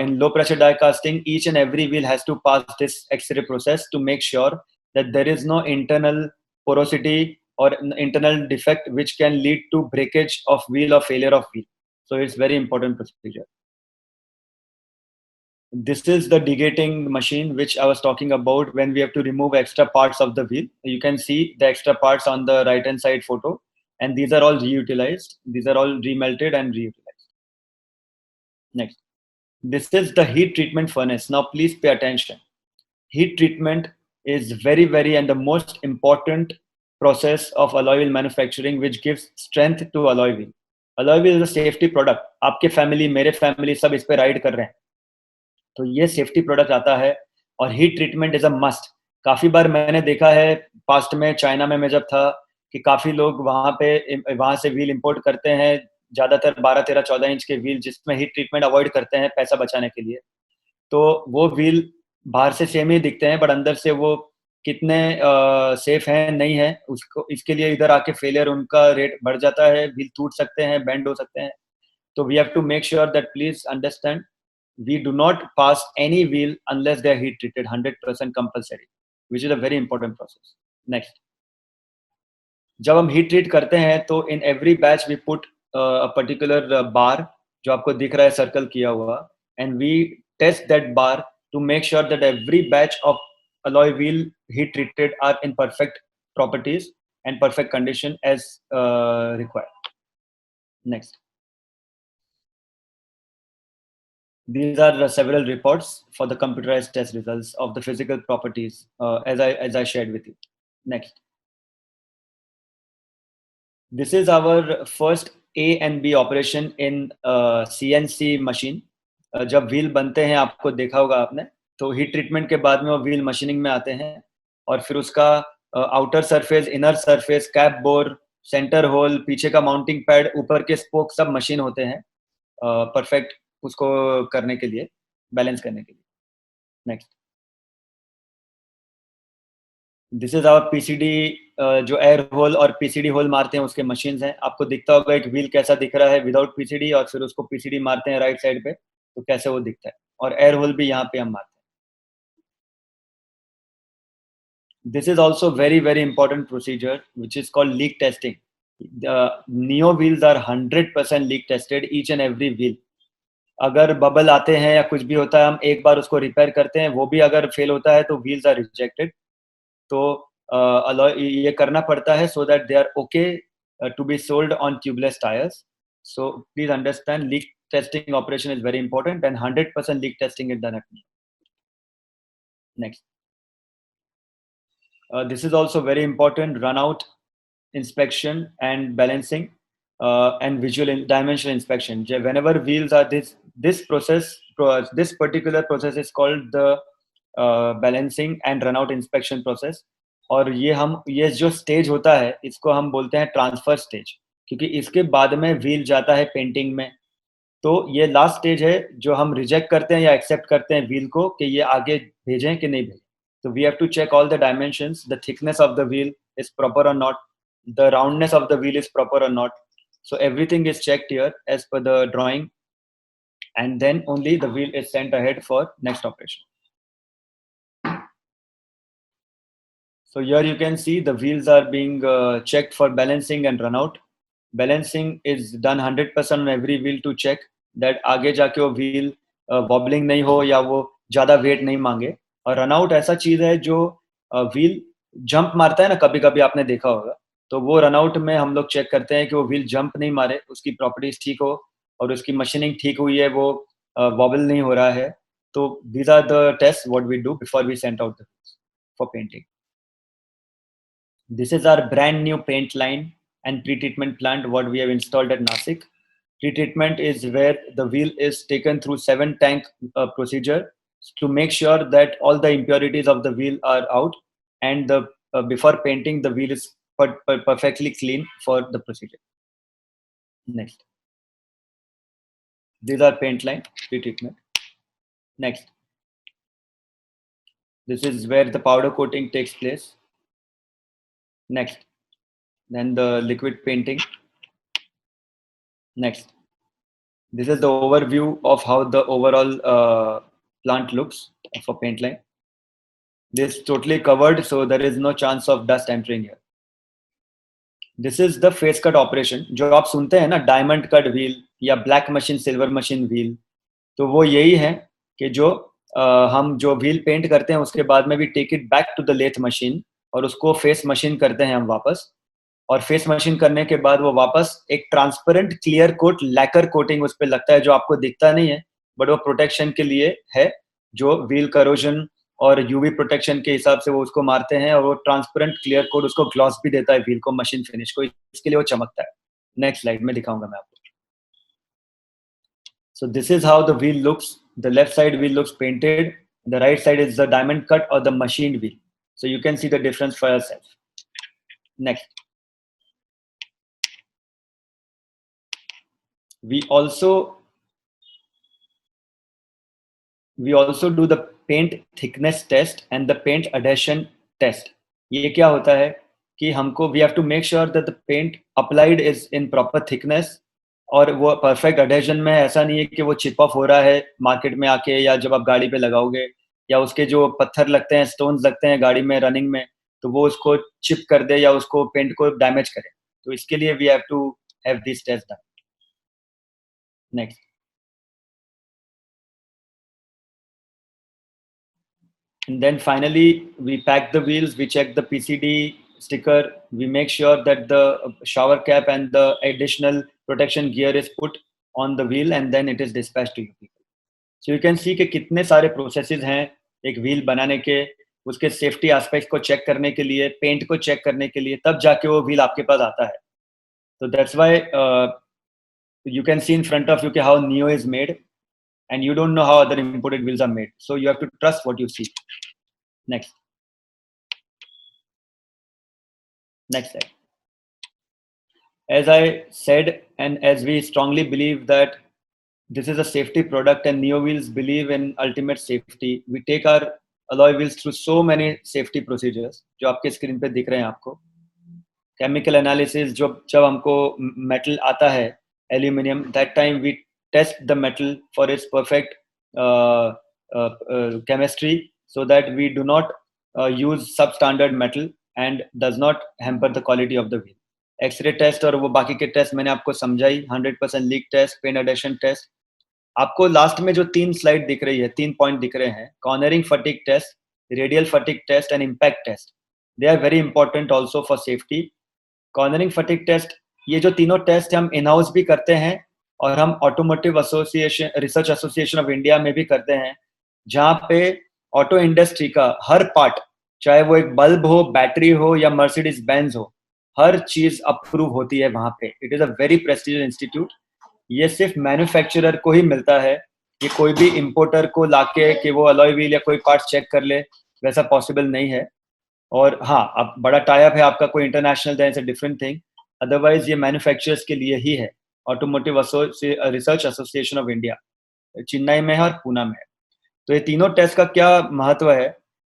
In low pressure die casting, each and every wheel has to pass this X-ray process to make sure that there is no internal porosity or internal defect which can lead to breakage of wheel or failure of wheel. So it's very important procedure. This is the degating machine which I was talking about, when we have to remove extra parts of the wheel. You can see the extra parts on the right hand side photo, and these are all reutilized. These are all remelted and reutilized. Next. This is the heat treatment furnace. Now please pay attention. Heat treatment is very and the most important process of alloy wheel manufacturing, which gives strength to alloy wheel. Alloy wheel is a safety product. आपके family, मेरे family, सब इस पे ride कर रहे हैं, तो ये सेफ्टी प्रोडक्ट आता है. और heat treatment is a must. काफी बार मैंने देखा है पास्ट में, चाइना में मैं जब था, कि काफी लोग वहां से व्हील इंपोर्ट करते हैं, ज्यादातर 12, 13, 14 इंच के व्हील, जिसमें हीट ट्रीटमेंट अवॉइड करते हैं पैसा बचाने के लिए. तो वो व्हील बाहर से सेम ही दिखते हैं, बट अंदर से वो कितने सेफ हैं नहीं है, उसको इसके लिए इधर आके फेलियर उनका रेट बढ़ जाता है. व्हील टूट सकते हैं, बेंड हो सकते हैं. तो we have to make sure that, please understand, we do not pass any wheel unless they are heat treated 100% compulsory, which is a very important process. Next, जब हम हीट ट्रीट करते हैं तो in every batch we put a particular bar जो आपको दिख रहा है सर्कल किया हुआ, and we test that bar to make sure that every batch of alloy wheel heat treated are in perfect properties and perfect condition as required. Next, these are several reports for the computerized test results of the physical properties as I shared with you. Next, this is our first A and B operation in CNC machine. जब wheel बनते हैं आपको देखा होगा आपने, तो heat treatment के बाद में वो व्हील मशीनिंग में आते हैं और फिर उसका outer surface, inner surface, cap bore, centre hole, पीछे का माउंटिंग पैड, ऊपर के स्पोक सब मशीन होते हैं परफेक्ट उसको करने के लिए, बैलेंस करने के लिए. Next, this is our PCD, जो एयर होल और पीसीडी होल मारते हैं उसके मशीन्स हैं. आपको दिखता होगा एक व्हील कैसा दिख रहा है विदाउट पीसीडी, और फिर उसको पीसीडी मारते हैं राइट साइड पे तो कैसे वो दिखता है, और एयर होल भी यहाँ पे हम मारते हैं. This is also very important procedure which is called leak testing. The Neo wheels are 100% leak tested, each and every wheel. अगर बबल आते हैं या कुछ भी होता है हम एक बार उसको रिपेयर करते हैं, वो भी अगर फेल होता है तो व्हील्स आर रिजेक्टेड. तो ये करना पड़ता है so that they are okay to be sold on tubeless tires. So please understand, leak testing operation is very important and 100% leak testing is done at Neo. Next. This is also very important, run out inspection and balancing and visual dimensional inspection. Whenever wheels are this particular process is called the balancing and run out inspection process. और ये जो stage होता है इसको हम बोलते हैं transfer stage, क्योंकि इसके बाद में व्हील जाता है पेंटिंग में. तो ये लास्ट स्टेज है जो हम रिजेक्ट करते हैं या एक्सेप्ट करते हैं व्हील को कि ये आगे भेजें कि नहीं भेजें. So we have to check all the dimensions, the thickness of the wheel is proper or not, the roundness of the wheel is proper or not. So everything is checked here as per the drawing, and then only the wheel is sent ahead for next operation. So here you can see the wheels are being checked for balancing and run out. Balancing is done 100% on every wheel to check that आगे जाके वो wheel wobbling नहीं हो या वो ज़्यादा weight नहीं मांगे. और रन आउट ऐसा चीज है जो व्हील जंप मारता है ना, कभी कभी आपने देखा होगा, तो वो रन आउट में हम लोग चेक करते हैं कि वो व्हील जंप नहीं मारे, उसकी प्रॉपर्टीज ठीक हो और उसकी मशीनिंग ठीक हुई है, वो वॉबल नहीं हो रहा है. तो these are the test what we do before we send out the wheels for painting. This is our brand new paint line and pre-treatment plant what we have installed at Nasik. Pre-treatment is where the wheel is taken through 7 tank procedure to make sure that all the impurities of the wheel are out, and the before painting the wheel is perfectly clean for the procedure. Next, these are paint line pre-treatment. Next, this is where the powder coating takes place. Next, then the liquid painting. Next, this is the overview of how the overall plant looks for paint line. This is totally covered, so there is no chance of dust entering here. This is the face cut operation. जो आप सुनते हैं ना, diamond cut wheel या black machine, silver machine wheel, तो वो यही है कि जो हम जो व्हील पेंट करते हैं उसके बाद में भी take it back to the lathe machine और उसको फेस मशीन करते हैं हम वापस. और फेस मशीन करने के बाद वो वापस एक transparent clear coat lacquer coating उस पर लगता है, जो आपको दिखता नहीं है बट वो प्रोटेक्शन के लिए है, जो व्हील करोजन और यूवी प्रोटेक्शन के हिसाब से वो उसको मारते हैं, और वो ट्रांसपेरेंट क्लियर कोट उसको ग्लॉस भी देता है व्हील को, मशीन फिनिश को, इसके लिए वो चमकता है. नेक्स्ट स्लाइड में दिखाऊंगा मैं आपको. So this is how the wheel looks. The left side wheel looks painted, the right side is the diamond cut और the machine wheel. So you can see the difference for yourself. Next, we also do the paint thickness test and the paint adhesion test. ये क्या होता है कि हमको we have to make sure that the paint applied is in proper thickness और वो perfect adhesion में ऐसा नहीं है कि वो चिप ऑफ हो रहा है मार्केट में आके, या जब आप गाड़ी पे लगाओगे, या उसके जो पत्थर लगते हैं, स्टोन्स लगते हैं गाड़ी में रनिंग में, तो वो उसको चिप कर दे या उसको पेंट को डैमेज करे। तो इसके लिए we have to have this test done. Next. And then finally, we pack the wheels, we check the PCD sticker, we make sure that the shower cap and the additional protection gear is put on the wheel, and then it is dispatched to you people. So you can see कि कितने सारे processes हैं एक wheel बनाने के, उसके safety aspects को check करने के लिए, paint को check करने के लिए, तब जाके वो wheel आपके पास आता है. So that's why you can see in front of you कि how Neo is made, and you don't know how other imported wheels are made. So you have to trust what you see. Next. Next slide. As I said, and as we strongly believe that this is a safety product and Neo Wheels believe in ultimate safety, we take our alloy wheels through so many safety procedures जो आपके screen पे दिख रहे हैं आपको. Chemical analysis, जब हमको metal आता है aluminium, that time we test the metal for its perfect chemistry, so that we do not use substandard metal and does not hamper the quality of the wheel. X-ray test और वो बाकी के test मैंने आपको समझाई, 100% leak test, paint adhesion test. आपको last में जो 3 स्लाइड दिख रही है, 3 पॉइंट दिख रहे हैं, cornering fatigue test, radial fatigue test and impact test. They are very important also for safety. Cornering fatigue test, ये जो तीनों टेस्ट हम इन हाउस भी करते हैं और हम automotive association, research association of India में भी करते हैं, जहाँ पे ऑटो इंडस्ट्री का हर पार्ट, चाहे वो एक बल्ब हो, बैटरी हो या मर्सिडीज बेंज हो, हर चीज अप्रूव होती है वहां पे. It is a very prestigious institute. ये सिर्फ मैन्युफैक्चरर को ही मिलता है. ये कोई भी इंपोर्टर को लाके कि वो अलॉय व्हील या कोई पार्ट चेक कर ले, वैसा पॉसिबल नहीं है. और हाँ, अब बड़ा टाइप है आपका कोई international, that's a different thing. Otherwise ये मैन्युफैक्चरर्स के लिए ही है. Automotive research association of India Chennai में है और पूना में है. तो ये तीनों टेस्ट का क्या महत्व है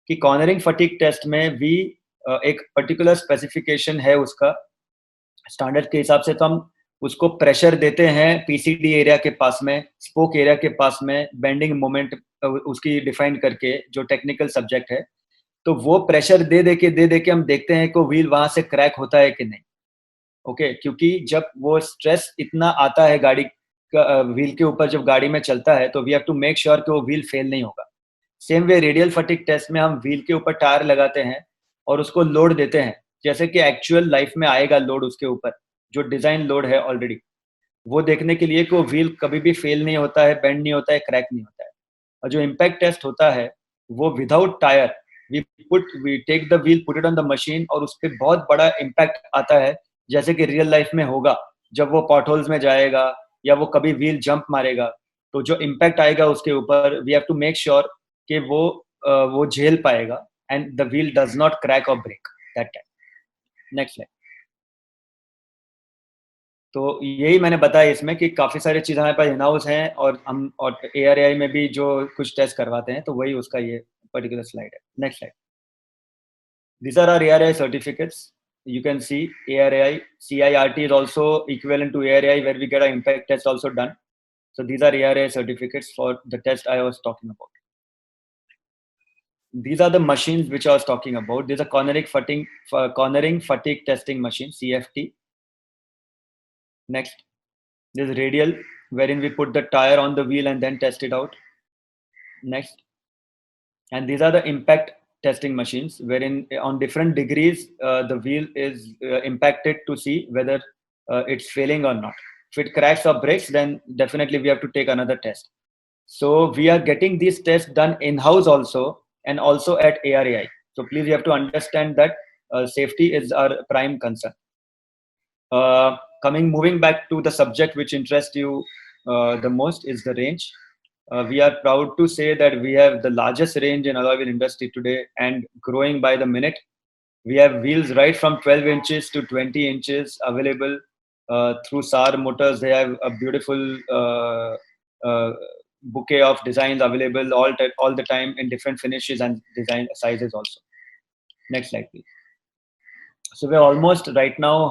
कि कॉर्नरिंग फटीग टेस्ट में भी एक पर्टिकुलर स्पेसिफिकेशन है उसका स्टैंडर्ड के हिसाब से. तो हम उसको प्रेशर देते हैं पीसीडी एरिया के पास में, स्पोक एरिया के पास में, बेंडिंग मोमेंट उसकी डिफाइन करके, जो टेक्निकल सब्जेक्ट है. तो वो प्रेशर दे के हम देखते हैं कि व्हील वहां से क्रैक होता है कि नहीं. ओके, क्योंकि जब वो स्ट्रेस इतना आता है गाड़ी का व्हील के ऊपर, जब गाड़ी में चलता है, तो we have to make sure कि वो व्हील फेल नहीं होगा. Same way radial fatigue test में हम व्हील के ऊपर टायर लगाते हैं और उसको लोड देते हैं, जैसे कि एक्चुअल लाइफ में आएगा लोड उसके ऊपर, जो डिजाइन लोड है ऑलरेडी, वो देखने के लिए कि वो व्हील कभी भी फेल नहीं होता है, बेंड नहीं होता है, क्रैक नहीं होता है. और जो इम्पैक्ट टेस्ट होता है वो without tyre, we take the wheel, put it on the machine, और उस पर बहुत बड़ा इम्पैक्ट आता है, जैसे कि रियल लाइफ में होगा जब वो पॉटहोल्स में जाएगा या वो कभी व्हील जंप मारेगा. तो जो इम्पैक्ट आएगा उसके ऊपर, we have to make sure कि वो झेल पाएगा and the wheel does not crack और break that time. Next slide. तो यही मैंने बताया इसमें कि काफ़ी सारी चीज़ें हमारे पास इन हाउस हैं, और हम और ARAI में भी जो कुछ टेस्ट करवाते हैं, तो वही उसका ये पर्टिकुलर स्लाइड है. Next slide. These are our ARAI certificates. You can see ARAI, CIRT is also equivalent to ARAI, where we get our impact test also done. So these are ARAI certificates for the test I was talking about. These are the machines which I was talking about. There's a cornering fatigue testing machine, CFT. Next, there's radial, wherein we put the tire on the wheel and then test it out. Next, and these are the impact testing machines, wherein on different degrees the wheel is impacted to see whether it's failing or not. If it cracks or breaks, then definitely we have to take another test. So we are getting these tests done in-house also, and also at ARAI. So please, you have to understand that safety is our prime concern. Moving back to the subject which interests you the most is the range. We are proud to say that we have the largest range in alloy wheel industry today, and growing by the minute. We have wheels right from 12 inches to 20 inches available through SAR Motors. They have a beautiful bouquet of designs available all the time in different finishes and design sizes also. Next slide, please. So we're almost right now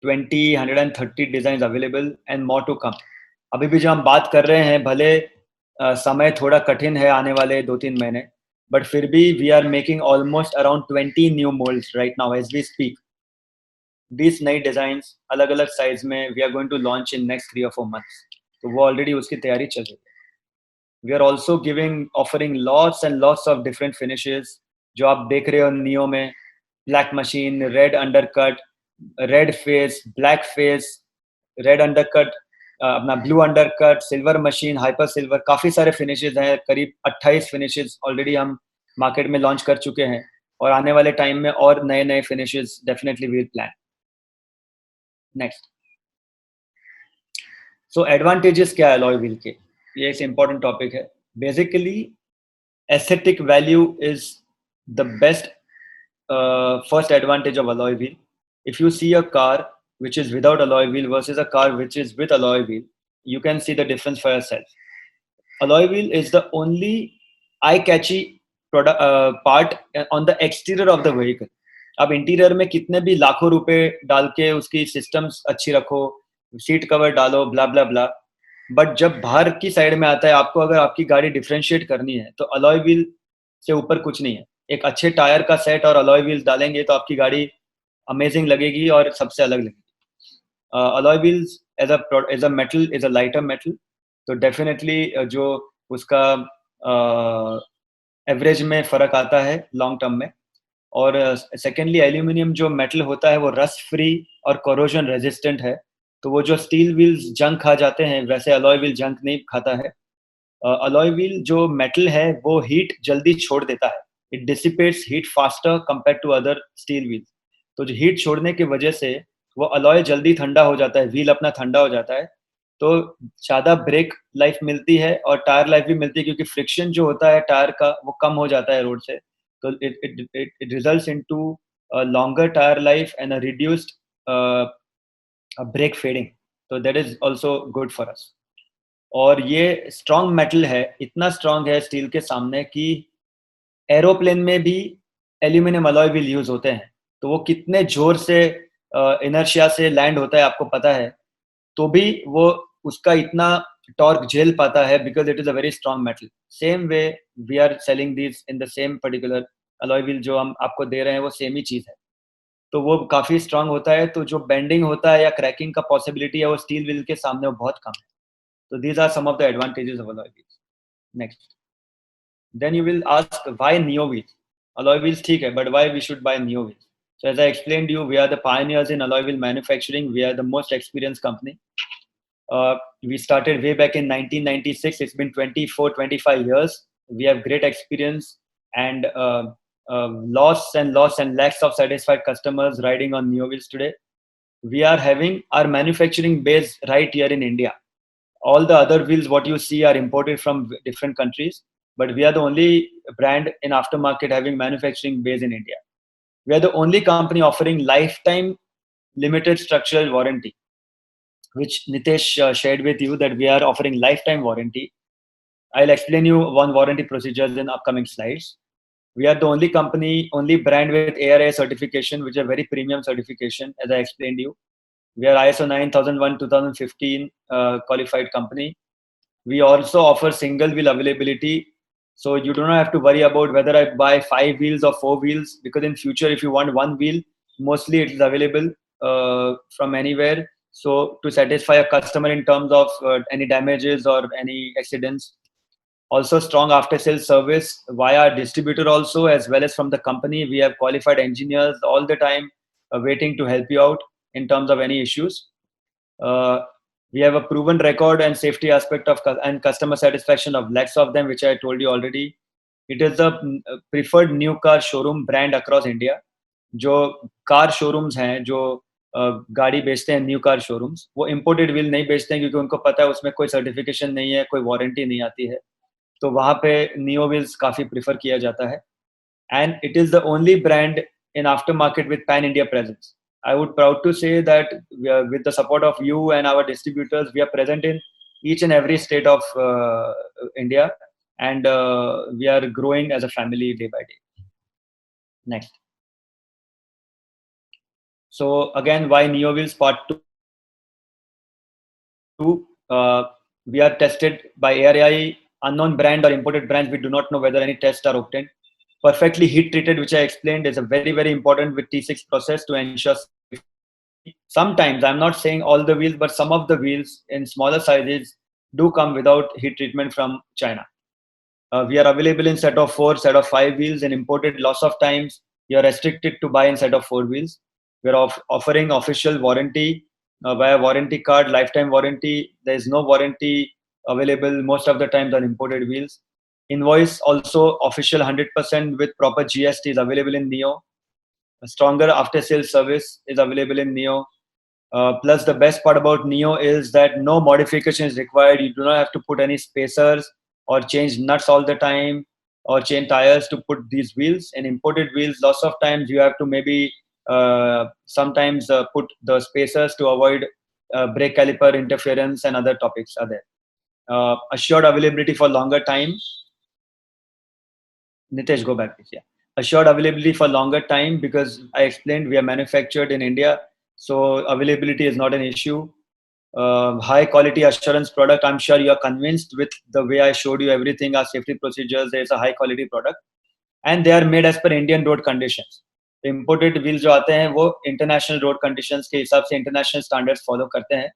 120, 130 designs available and more to come. अभी भी जो हम बात कर रहे हैं, भले समय थोड़ा कठिन है आने वाले 2-3 महीने, but फिर भी we are making almost around 20 new molds right now as we speak. 20 नई डिजाइन्स अलग अलग साइज में we are going to launch in next 3 or 4 months. तो वो ऑलरेडी उसकी तैयारी चल रही है. We are also giving offering lots and lots of different finishes जो आप देख रहे हो नियो में. Black machine, red undercut, red face, black face, red undercut, अपना blue undercut, silver machine, hyper silver, काफ़ी सारे फिनिशेज हैं. करीब 28 फिनिशेज ऑलरेडी हम मार्केट में लॉन्च कर चुके हैं और आने वाले टाइम में और नए नए finishes definitely we will plan. Next. So advantages क्या है अलॉय व्हील के, ये एक इंपॉर्टेंट टॉपिक है. Basically aesthetic value is the best first advantage of alloy wheel. If you see a car which is without alloy wheel versus a car which is with alloy wheel, you can see the difference for yourself. Alloy wheel is the only eye-catchy part on the exterior of the vehicle. अब interior में कितने भी लाखों रुपए डाल के उसकी systems अच्छी रखो, सीट कवर डालो, ब्ला ब्ला ब्ला, बट जब बाहर की साइड में आता है, आपको अगर आपकी गाड़ी डिफरेंशिएट करनी है तो अलॉय व्हील से ऊपर कुछ नहीं है. एक अच्छे टायर का सेट और अलॉय व्हील्स डालेंगे तो आपकी गाड़ी अमेजिंग लगेगी और सबसे अलग लगेगी. Alloy wheels as a metal is a lighter metal, तो डेफिनेटली जो उसका एवरेज में फ़र्क आता है लॉन्ग टर्म में. और सेकेंडली एल्यूमिनियम जो मेटल होता है वो रस्ट फ्री और कोरोजन रेजिस्टेंट है. तो वो जो स्टील व्हील्स जंग खा जाते हैं वैसे अलॉय व्हील जंग नहीं खाता है. अलॉय व्हील जो मेटल है वो हीट जल्दी छोड़ देता है. It dissipates heat faster compare to other steel wheels. तो जो हीट छोड़ने की वजह से वो अलॉय जल्दी ठंडा हो जाता है, व्हील अपना ठंडा हो जाता है, तो ज़्यादा ब्रेक लाइफ मिलती है और टायर लाइफ भी मिलती है क्योंकि फ्रिक्शन जो होता है टायर का वो कम हो जाता है रोड से. तो it results into longer tyre life and a reduced brake fading. तो that is also good for us. और ये स्ट्रॉन्ग मेटल है, इतना स्ट्रॉन्ग है स्टील के सामने कि एरोप्लेन में भी एल्यूमिनियम अलॉय व्हील यूज होते हैं. तो वो कितने जोर से इनर्शिया से लैंड होता है आपको पता है, तो भी वो उसका इतना टॉर्क झेल पाता है because it is a very strong metal. Same way we are selling this in the same particular alloy wheel जो हम आपको दे रहे हैं वो सेम ही चीज़ है. तो वो काफ़ी स्ट्रॉन्ग होता है, तो जो बेंडिंग होता है या क्रैकिंग का पॉसिबिलिटी है वो स्टील व्हील के सामने वो बहुत कम है. So these are some of the advantages of alloy wheels. Next. Then you will ask why neo wheels? Alloy wheels ठीक है, but why we should buy neo wheels? So as I explained to you, we are the pioneers in alloy wheel manufacturing. We are the most experienced company. We started way back in 1996. It's been 24, 25 years. We have great experience and lots and lakhs of satisfied customers riding on neo wheels today. We are having our manufacturing base right here in India. All the other wheels what you see are imported from different countries, but we are the only brand in aftermarket having manufacturing base in India. We are the only company offering lifetime limited structural warranty, which Nitesh shared with you that we are offering lifetime warranty. I'll explain you one warranty procedures in upcoming slides. We are the only company, only brand with ARAI certification, which is a very premium certification, as I explained you. We are ISO 9001 2015 qualified company. We also offer single wheel availability, so you do not have to worry about whether I buy 5 wheels or 4 wheels, because in future if you want one wheel, mostly it is available from anywhere. So to satisfy a customer in terms of any damages or any accidents. Also strong after sales service via our distributor also, as well as from the company. We have qualified engineers all the time waiting to help you out in terms of any issues. We have a proven record and safety aspect of and customer satisfaction of lakhs of them, which I told you already. It is the preferred new car showroom brand across India. जो car showrooms हैं, जो गाड़ी बेचते हैं, new car showrooms, वो imported wheel नहीं बेचते हैं क्योंकि उनको पता है उसमें कोई सर्टिफिकेशन नहीं है, कोई वारंटी नहीं आती है. तो वहाँ पे नियो व्हील्स काफ़ी प्रेफर किया जाता है. And it is the only brand in aftermarket with pan-India presence. I would proud to say that we are, with the support of you and our distributors, we are present in each and every state of India, and we are growing as a family day by day. Next. So again, why Neo Wheels Part 2? We are tested by ARAI, unknown brand or imported brands. We do not know whether any tests are obtained. Perfectly heat treated, which I explained, is a very, very important with T6 process to ensure safety. Sometimes, I'm not saying all the wheels, but some of the wheels in smaller sizes do come without heat treatment from China. We are available in set of 4, set of 5 wheels. In imported, lots of times you are restricted to buy in set of 4 wheels. We are offering official warranty via warranty card, lifetime warranty. There is no warranty available most of the times on imported wheels. Invoice also official 100% with proper GST is available in Neo. A stronger after sales service is available in Neo. Plus, the best part about Neo is that no modification is required. You do not have to put any spacers or change nuts all the time or change tires to put these wheels. In imported wheels, lots of times you have to maybe sometimes put the spacers to avoid brake caliper interference and other topics are there. Assured availability for longer time. Nitesh, go back please. Yeah. Assured availability for longer time, because I explained we are manufactured in India, so availability is not an issue. High quality assurance product. I'm sure you are convinced with the way I showed you everything, our safety procedures. There's a high quality product, and they are made as per Indian road conditions. Imported wheels जो आते हैं वो international road conditions के हिसाब से international standards follow करते हैं.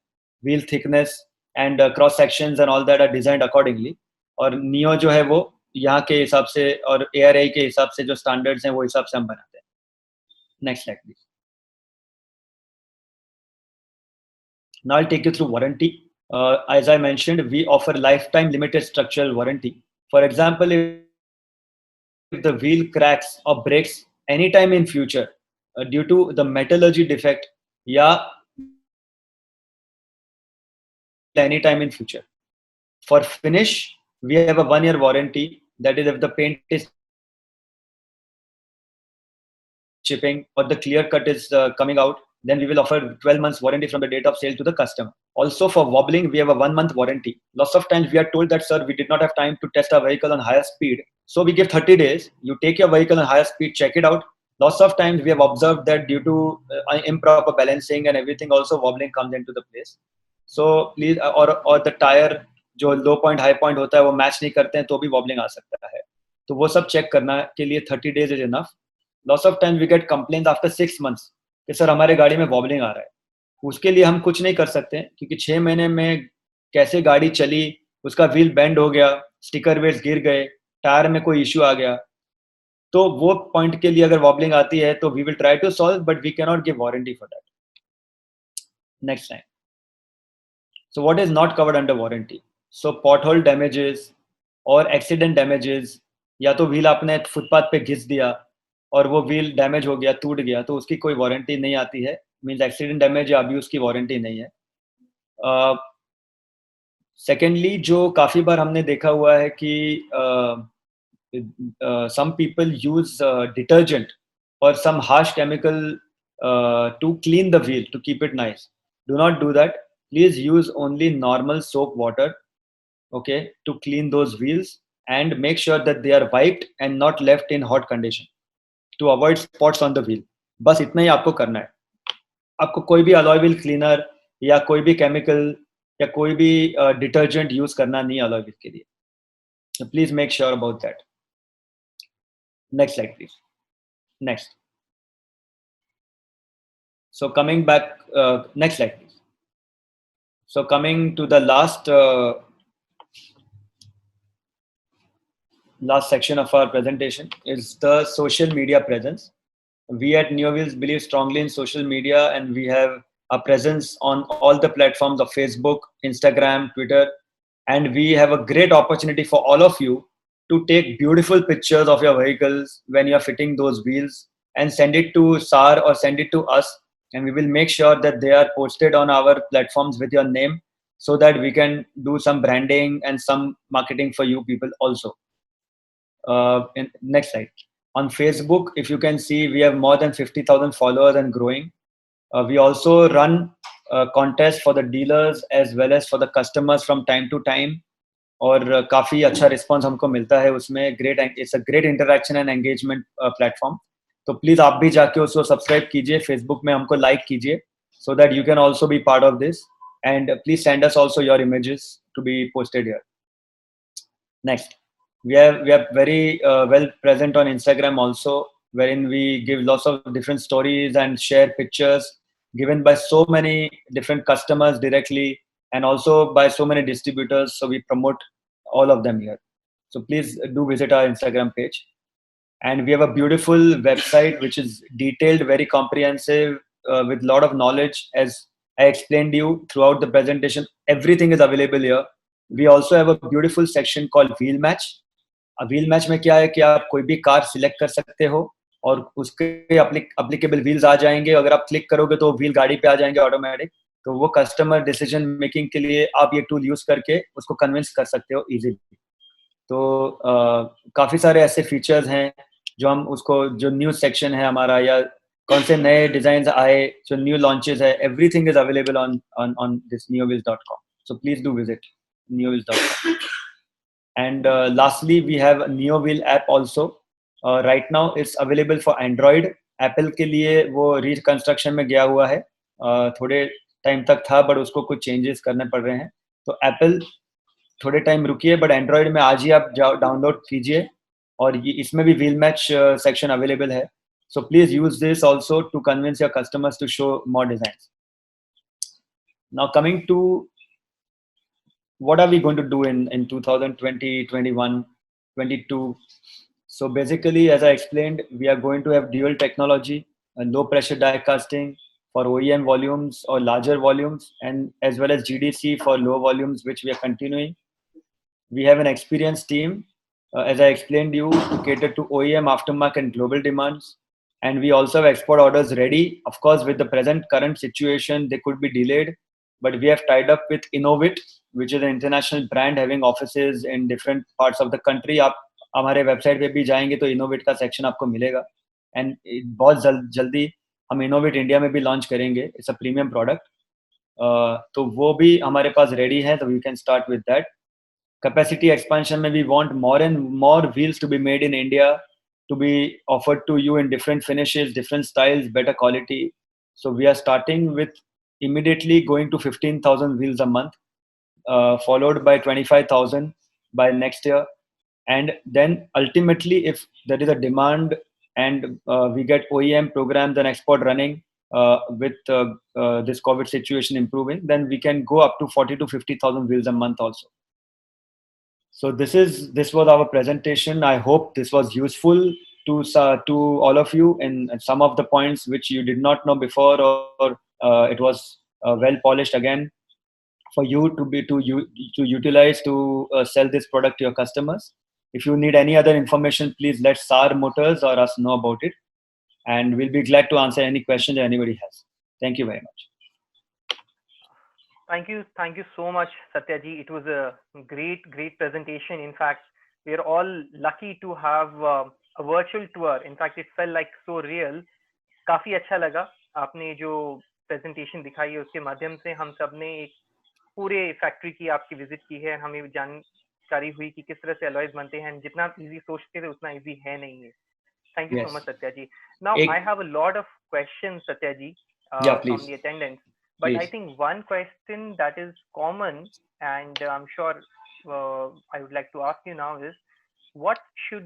Wheel thickness and cross sections and all that are designed accordingly. और Neo जो है वो यहाँ के हिसाब से और ARAI के हिसाब से जो standards हैं वो हिसाब से हम बनाते हैं. Next slide please. Now I'll take you through warranty. As I mentioned, we offer lifetime limited structural warranty. For example, if the wheel cracks or breaks anytime in future due to the metallurgy defect, yeah, anytime in future. For finish, we have a 1-year warranty. That is, if the paint is chipping or the clear cut is coming out, then we will offer 12 months warranty from the date of sale to the customer. Also for wobbling, we have a 1-month warranty. Lots of times we are told that, sir, we did not have time to test our vehicle on higher speed. So we give 30 days. You take your vehicle on higher speed, check it out. Lots of times we have observed that due to improper balancing and everything, also wobbling comes into the place. So please, or the tire जो लो point high point होता है वो match नहीं करते हैं तो भी wobbling आ सकता है. तो वो सब चेक करना के लिए 30 days is enough. Lots of time we get complaint after 6 months कि सर हमारे गाड़ी में वॉबलिंग आ रहा है. उसके लिए हम कुछ नहीं कर सकते क्योंकि 6 महीने में कैसे गाड़ी चली, उसका व्हील बेंड हो गया, स्टिकर वेट्स गिर गए, टायर में कोई इश्यू आ गया, तो वो पॉइंट के लिए अगर वॉबलिंग आती है तो we will try to solve, but we can not give warranty for that. Next time. So what is not covered under warranty? So pothole damages और accident damages, या तो व्हील आपने फुटपाथ पे घिस दिया और वो व्हील डैमेज हो गया, टूट गया, तो उसकी कोई वारंटी नहीं आती है. मीन्स एक्सीडेंट डैमेज या अब्यूज की वारंटी नहीं है. सेकेंडली जो काफ़ी बार हमने देखा हुआ है कि some people use detergent or some harsh chemical to clean the wheel to keep it nice. Do not do that. Please use only normal soap water, okay, to clean those wheels, and make sure that they are wiped and not left in hot condition to avoid spots on the wheel. बस इतना ही आपको करना है. आपको कोई भी alloy wheel cleaner या कोई भी chemical या कोई भी detergent use करना नहीं alloy wheel के लिए. So please make sure about that. Next slide please. Next. So coming back, next slide please. So coming to the last section of our presentation is the social media presence. We at Neo Wheels believe strongly in social media, and we have a presence on all the platforms of Facebook, Instagram, Twitter, and we have a great opportunity for all of you to take beautiful pictures of your vehicles when you are fitting those wheels and send it to SAR or send it to us, and we will make sure that they are posted on our platforms with your name so that we can do some branding and some marketing for you people also. Next slide. On Facebook, if you can see, we have more than 50,000 followers and growing. We also run contests for the dealers as well as for the customers from time to time. और काफ़ी अच्छा response हमको मिलता है उसमें. Great, it's a great interaction and engagement platform. तो please आप भी जाके उसको सब्सक्राइब कीजिए, फेसबुक में हमको लाइक कीजिए, so that you can also be part of this, and please send us also your images to be posted here. Next, we are very well present on Instagram also, wherein we give lots of different stories and share pictures given by so many different customers directly, and also by so many distributors. So we promote all of them here. So please do visit our Instagram page. And we have a beautiful website which is detailed, very comprehensive, with a lot of knowledge. As I explained to you throughout the presentation, everything is available here. We also have a beautiful section called Wheel Match. Wheel match में क्या है कि आप कोई भी car select कर सकते हो और उसके अप्लीकेबल व्हील्स आ जाएंगे. अगर आप क्लिक करोगे तो व्हील गाड़ी पे आ जाएंगे ऑटोमेटिक. तो वो कस्टमर डिसीजन मेकिंग के लिए आप ये टूल यूज करके उसको कन्विंस कर सकते हो इजीली. तो काफी सारे ऐसे फीचर्स हैं जो हम उसको, जो न्यू सेक्शन है हमारा, या कौन से नए डिजाइन आए, जो न्यू लॉन्चेस है, everything is available on this neowheels.com. So please do visit neowheels.com. And lastly, we have a NeoWheel app also. Right now it's available for Android. Apple के लिए वो रिकंस्ट्रक्शन में गया हुआ है. थोड़े टाइम तक था, बट उसको कुछ चेंजेस करने पड़ रहे हैं. तो एप्पल थोड़े टाइम रुकिए, बट एंड्रॉइड में आज ही आप डाउनलोड कीजिए, और ये इसमें भी व्हील मैच सेक्शन अवेलेबल है. So please use this also to convince your customers to show more designs. Now coming to what are we going to do in 2020, 21, 22. So basically, as I explained, we are going to have dual technology, low pressure die casting for OEM volumes or larger volumes, and as well as GDC for low volumes, which we are continuing. We have an experienced team, as I explained you, to cater to OEM, aftermarket and global demands. And we also have export orders ready. Of course, with the current situation, they could be delayed, but we have tied up with Innovit, which is an international brand having offices in different parts of the country. आप हमारे website पे भी जाएंगे तो innovate का section आपको मिलेगा. And बहुत जल्दी हम इनोवेट इंडिया में भी लॉन्च करेंगे. It's a premium product. तो वो भी हमारे पास रेडी है, तो we can start with that. Capacity expansion में we want more and more wheels to be made in India, to be offered to you in different finishes, different styles, better quality. So we are starting with immediately going to 15,000 wheels a month, followed by 25,000 by next year. And then ultimately, if there is a demand and we get OEM programs and export running, with this COVID situation improving, then we can go up to 40 to 50,000 wheels a month also. So this was our presentation. I hope this was useful to all of you in some of the points which you did not know before, or it was well polished again for you to utilize to sell this product to your customers. If you need any other information, please let SAR Motors or us know about it, and we'll be glad to answer any questions that anybody has. Thank you very much. Thank you so much, Satya ji. It was a great presentation. In fact, we are all lucky to have a virtual tour. In fact, it felt like so real. काफी अच्छा लगा. आपने जो presentation दिखाई है उसके माध्यम से हम सब ने एक पूरे फैक्ट्री की आपकी विजिट की है. हमें जानकारी हुई कि किस तरह से अलॉयज बनते हैं. जितना इजी सोचते थे उतना इजी है नहीं है. Thank you so much, Satya ji. Now I have a lot of questions, Satya ji, from the attendants. But I think one question that is common, and I'm sure I would like to ask you now, is what should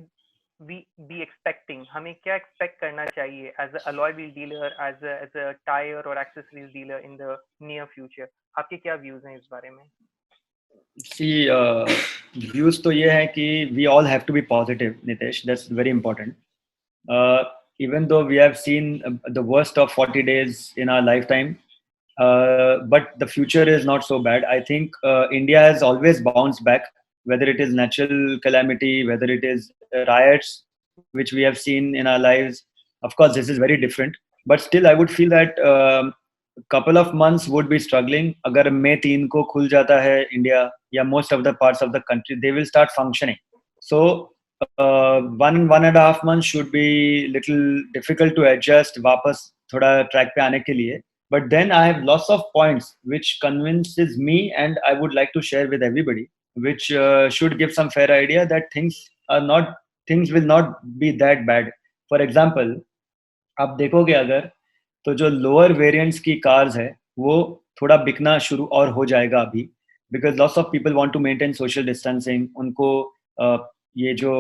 we be expecting? हमें क्या expect करना चाहिए as a alloy wheel dealer, as a tire or accessories dealer in the near future? आपके क्या views हैं इस बारे में? See, views तो ये है कि we all have to be positive, Nitesh. That's very important. Even though we have seen the worst of 40 days in our lifetime, but the future is not so bad. I think India has always bounced back, whether it is natural calamity, whether it is riots, which we have seen in our lives. Of course, this is very different, but still, I would feel that couple of months would be struggling. अगर May 3 को खुल जाता है India या most of the parts of the country, they will start functioning. So 1.5 months should be little difficult to adjust वापस थोड़ा track पे आने के लिए. But then I have lots of points which convinces me, and I would like to share with everybody, which should give some fair idea that things will not be that bad. For example, आप देखोगे अगर, तो जो lower variants की cars है वो थोड़ा बिकना शुरू और हो जाएगा अभी, because lots of people want to maintain social distancing. उनको ये जो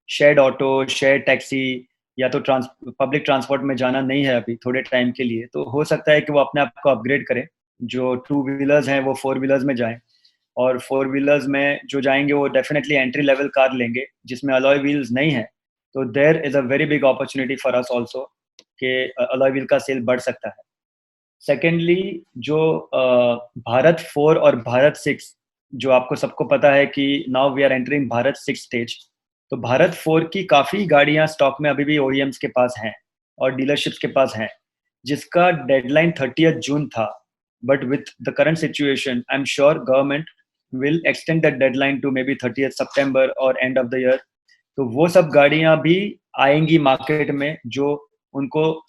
शेयर्ड ऑटो, शेयर्ड टैक्सी या तो पब्लिक ट्रांसपोर्ट में जाना नहीं है अभी थोड़े टाइम के लिए, तो हो सकता है कि वो अपने आप को अपग्रेड करें। जो टू व्हीलर्स हैं वो फोर व्हीलर्स में जाएं, और फोर व्हीलर्स में जो जाएंगे वो डेफिनेटली एंट्री लेवल कार लेंगे जिसमें अलॉय व्हील्स नहीं है। तो there is a very big opportunity for us also कि अलॉय व्हील का सेल बढ़ सकता है। सेकेंडली, जो भारत 4 और भारत 6, जो आपको सबको पता है कि now we are entering Bharat 6 stage. तो भारत 4 की काफ़ी गाड़ियां स्टॉक में अभी भी ओईएम्स के पास हैं और डीलरशिप्स के पास हैं, जिसका डेडलाइन 30th जून था। But with the current situation I am sure government will extend that deadline to maybe 30th सितंबर और एंड ऑफ द ईयर। तो वो सब गाड़ियां भी आएंगी मार्केट में, जो उनको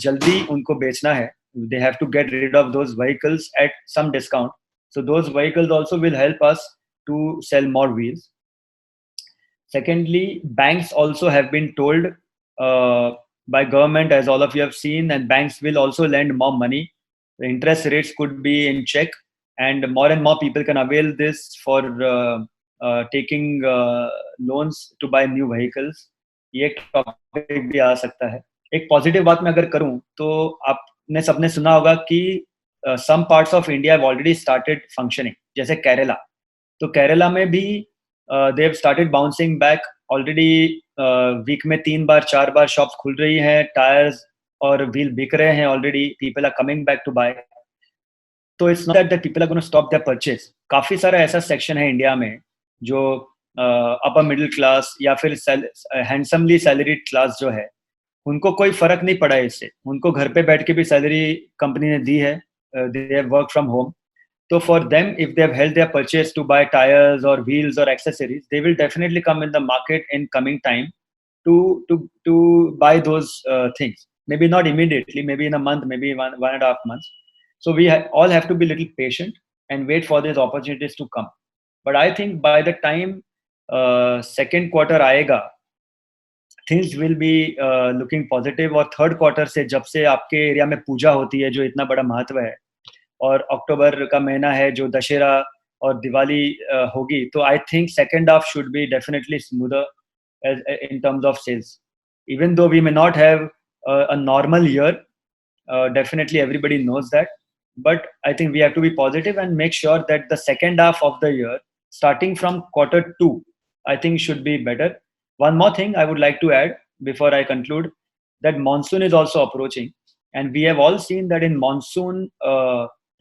जल्दी उनको बेचना है। They have to get rid of those vehicles at some discount. So those vehicles also will help us to sell more wheels. Secondly, banks also have been told by government, as all of you have seen, and banks will also lend more money. The interest rates could be in check, and more people can avail this for taking loans to buy new vehicles. ये एक topic भी आ सकता है। एक positive बात मैं अगर करूं तो आपने सबने सुना होगा कि some parts of India have already started functioning, जैसे केरला। तो केरला में भी they have started bouncing back already. Week में 3 बार 4 बार शॉप्स खुल रही हैं, टायर्स और व्हील बिक रहे हैं already, people are coming back to buy. तो it's not that people are gonna stop their purchase. काफी सारा ऐसा सेक्शन है इंडिया में जो अपर मिडिल क्लास या फिर हैंडसमली सैलरीड क्लास जो है, उनको कोई फर्क नहीं पड़ा है इससे। उनको घर पे बैठ के भी सैलरी कंपनी ने दी है, they have work from home. So for them, if they have held their purchase to buy tires or wheels or accessories, they will definitely come in the market in coming time to to buy those things. Maybe not immediately, maybe in a month, maybe one and a half months. So we all have to be a little patient and wait for these opportunities to come. But I think by the time second quarter आएगा, things will be looking positive। और third quarter से, जब से आपके area में पूजा होती है जो इतना बड़ा महत्व है, और अक्टूबर का महीना है जो दशहरा और दिवाली होगी, तो I think second half should be definitely smoother in terms of sales. Even though we may not have a normal year, definitely everybody knows that. But I think we have to be positive and make sure that the second half of the year, starting from quarter 2, I think should be better. One more thing I would like to add before I conclude, that monsoon is also approaching, and we have all seen that in monsoon,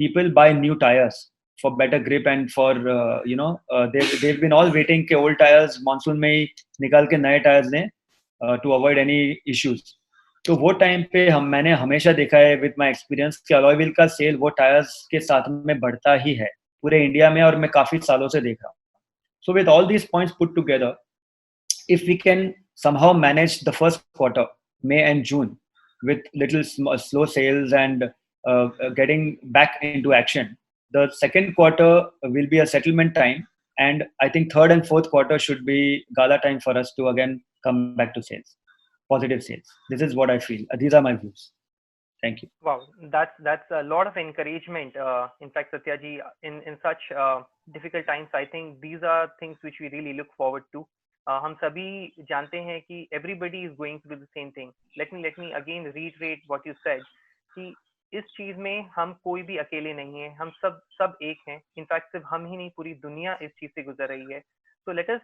people buy new tires for better grip and for they've been all waiting कि old tires monsoon में ही निकाल के नए tires लें to avoid any issues। तो वो time पे मैंने हमेशा देखा है विद माय एक्सपीरियंस कि अलॉय व्हील का सेल वो टायर्स के साथ में बढ़ता ही है पूरे इंडिया में, और मैं काफी सालों से देख रहा हूँ। So with all these points put together, if we can somehow manage the first quarter, May and June, with little slow sales and getting back into action, the second quarter will be a settlement time, and I think third and fourth quarter should be gala time for us to again come back to sales, positive sales. This is what I feel. These are my views. Thank you. Wow, that's a lot of encouragement. In fact, Satya ji, in such difficult times, I think these are things which we really look forward to. हम सभी जानते हैं कि everybody is going through the same thing. Let me again reiterate what you said कि इस चीज में हम कोई भी अकेले नहीं है, हम सब एक हैं। इनफैक्ट सिर्फ हम ही नहीं, पूरी दुनिया इस चीज से गुजर रही है। So let us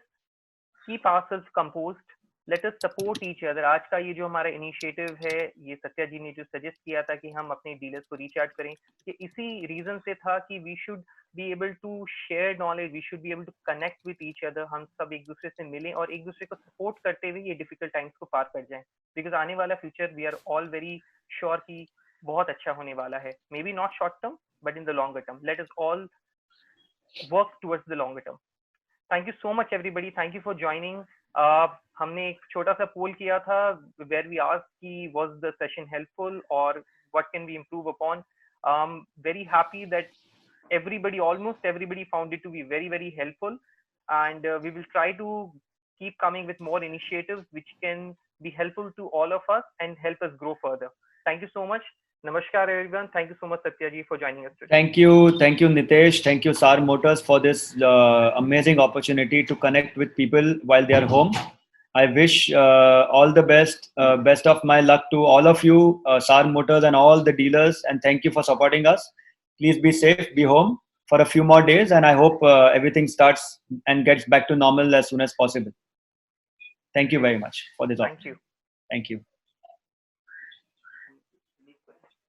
keep ourselves composed, let us support each other। आज का ये जो हमारा इनिशिएटिव है, ये सत्या जी ने जो सजेस्ट किया था कि हम अपने डीलर्स को रीच आउट करें, ये इसी रीजन से था कि we should be able to share knowledge, we should be able to connect with each other. हम सब एक दूसरे से मिलें और एक दूसरे को सपोर्ट करते हुए ये डिफिकल्ट टाइम्स को पार कर जाएं, बिकॉज आने वाला future we are all very sure कि बहुत अच्छा होने वाला है। Maybe not short term but in the longer term, let us all work towards the longer term. Thank you so much everybody, thank you for joining. हमने एक छोटा सा पोल किया था वेयर वी आस्क्ड कि was the session helpful और what can we improve upon. Very happy that everybody, almost everybody, found it to be very very helpful, and we will try to keep coming with more initiatives which can be helpful to all of us and help us grow further. Thank you so much. Namaskar, everyone. Thank you so much, Satyaji, for joining us today. Thank you, Nitesh. Thank you, SAR Motors, for this amazing opportunity to connect with people while they are home. I wish all the best, best of my luck to all of you, SAR Motors and all the dealers, and thank you for supporting us. Please be safe, be home for a few more days, and I hope everything starts and gets back to normal as soon as possible. Thank you very much for this opportunity. Thank you. Thank you.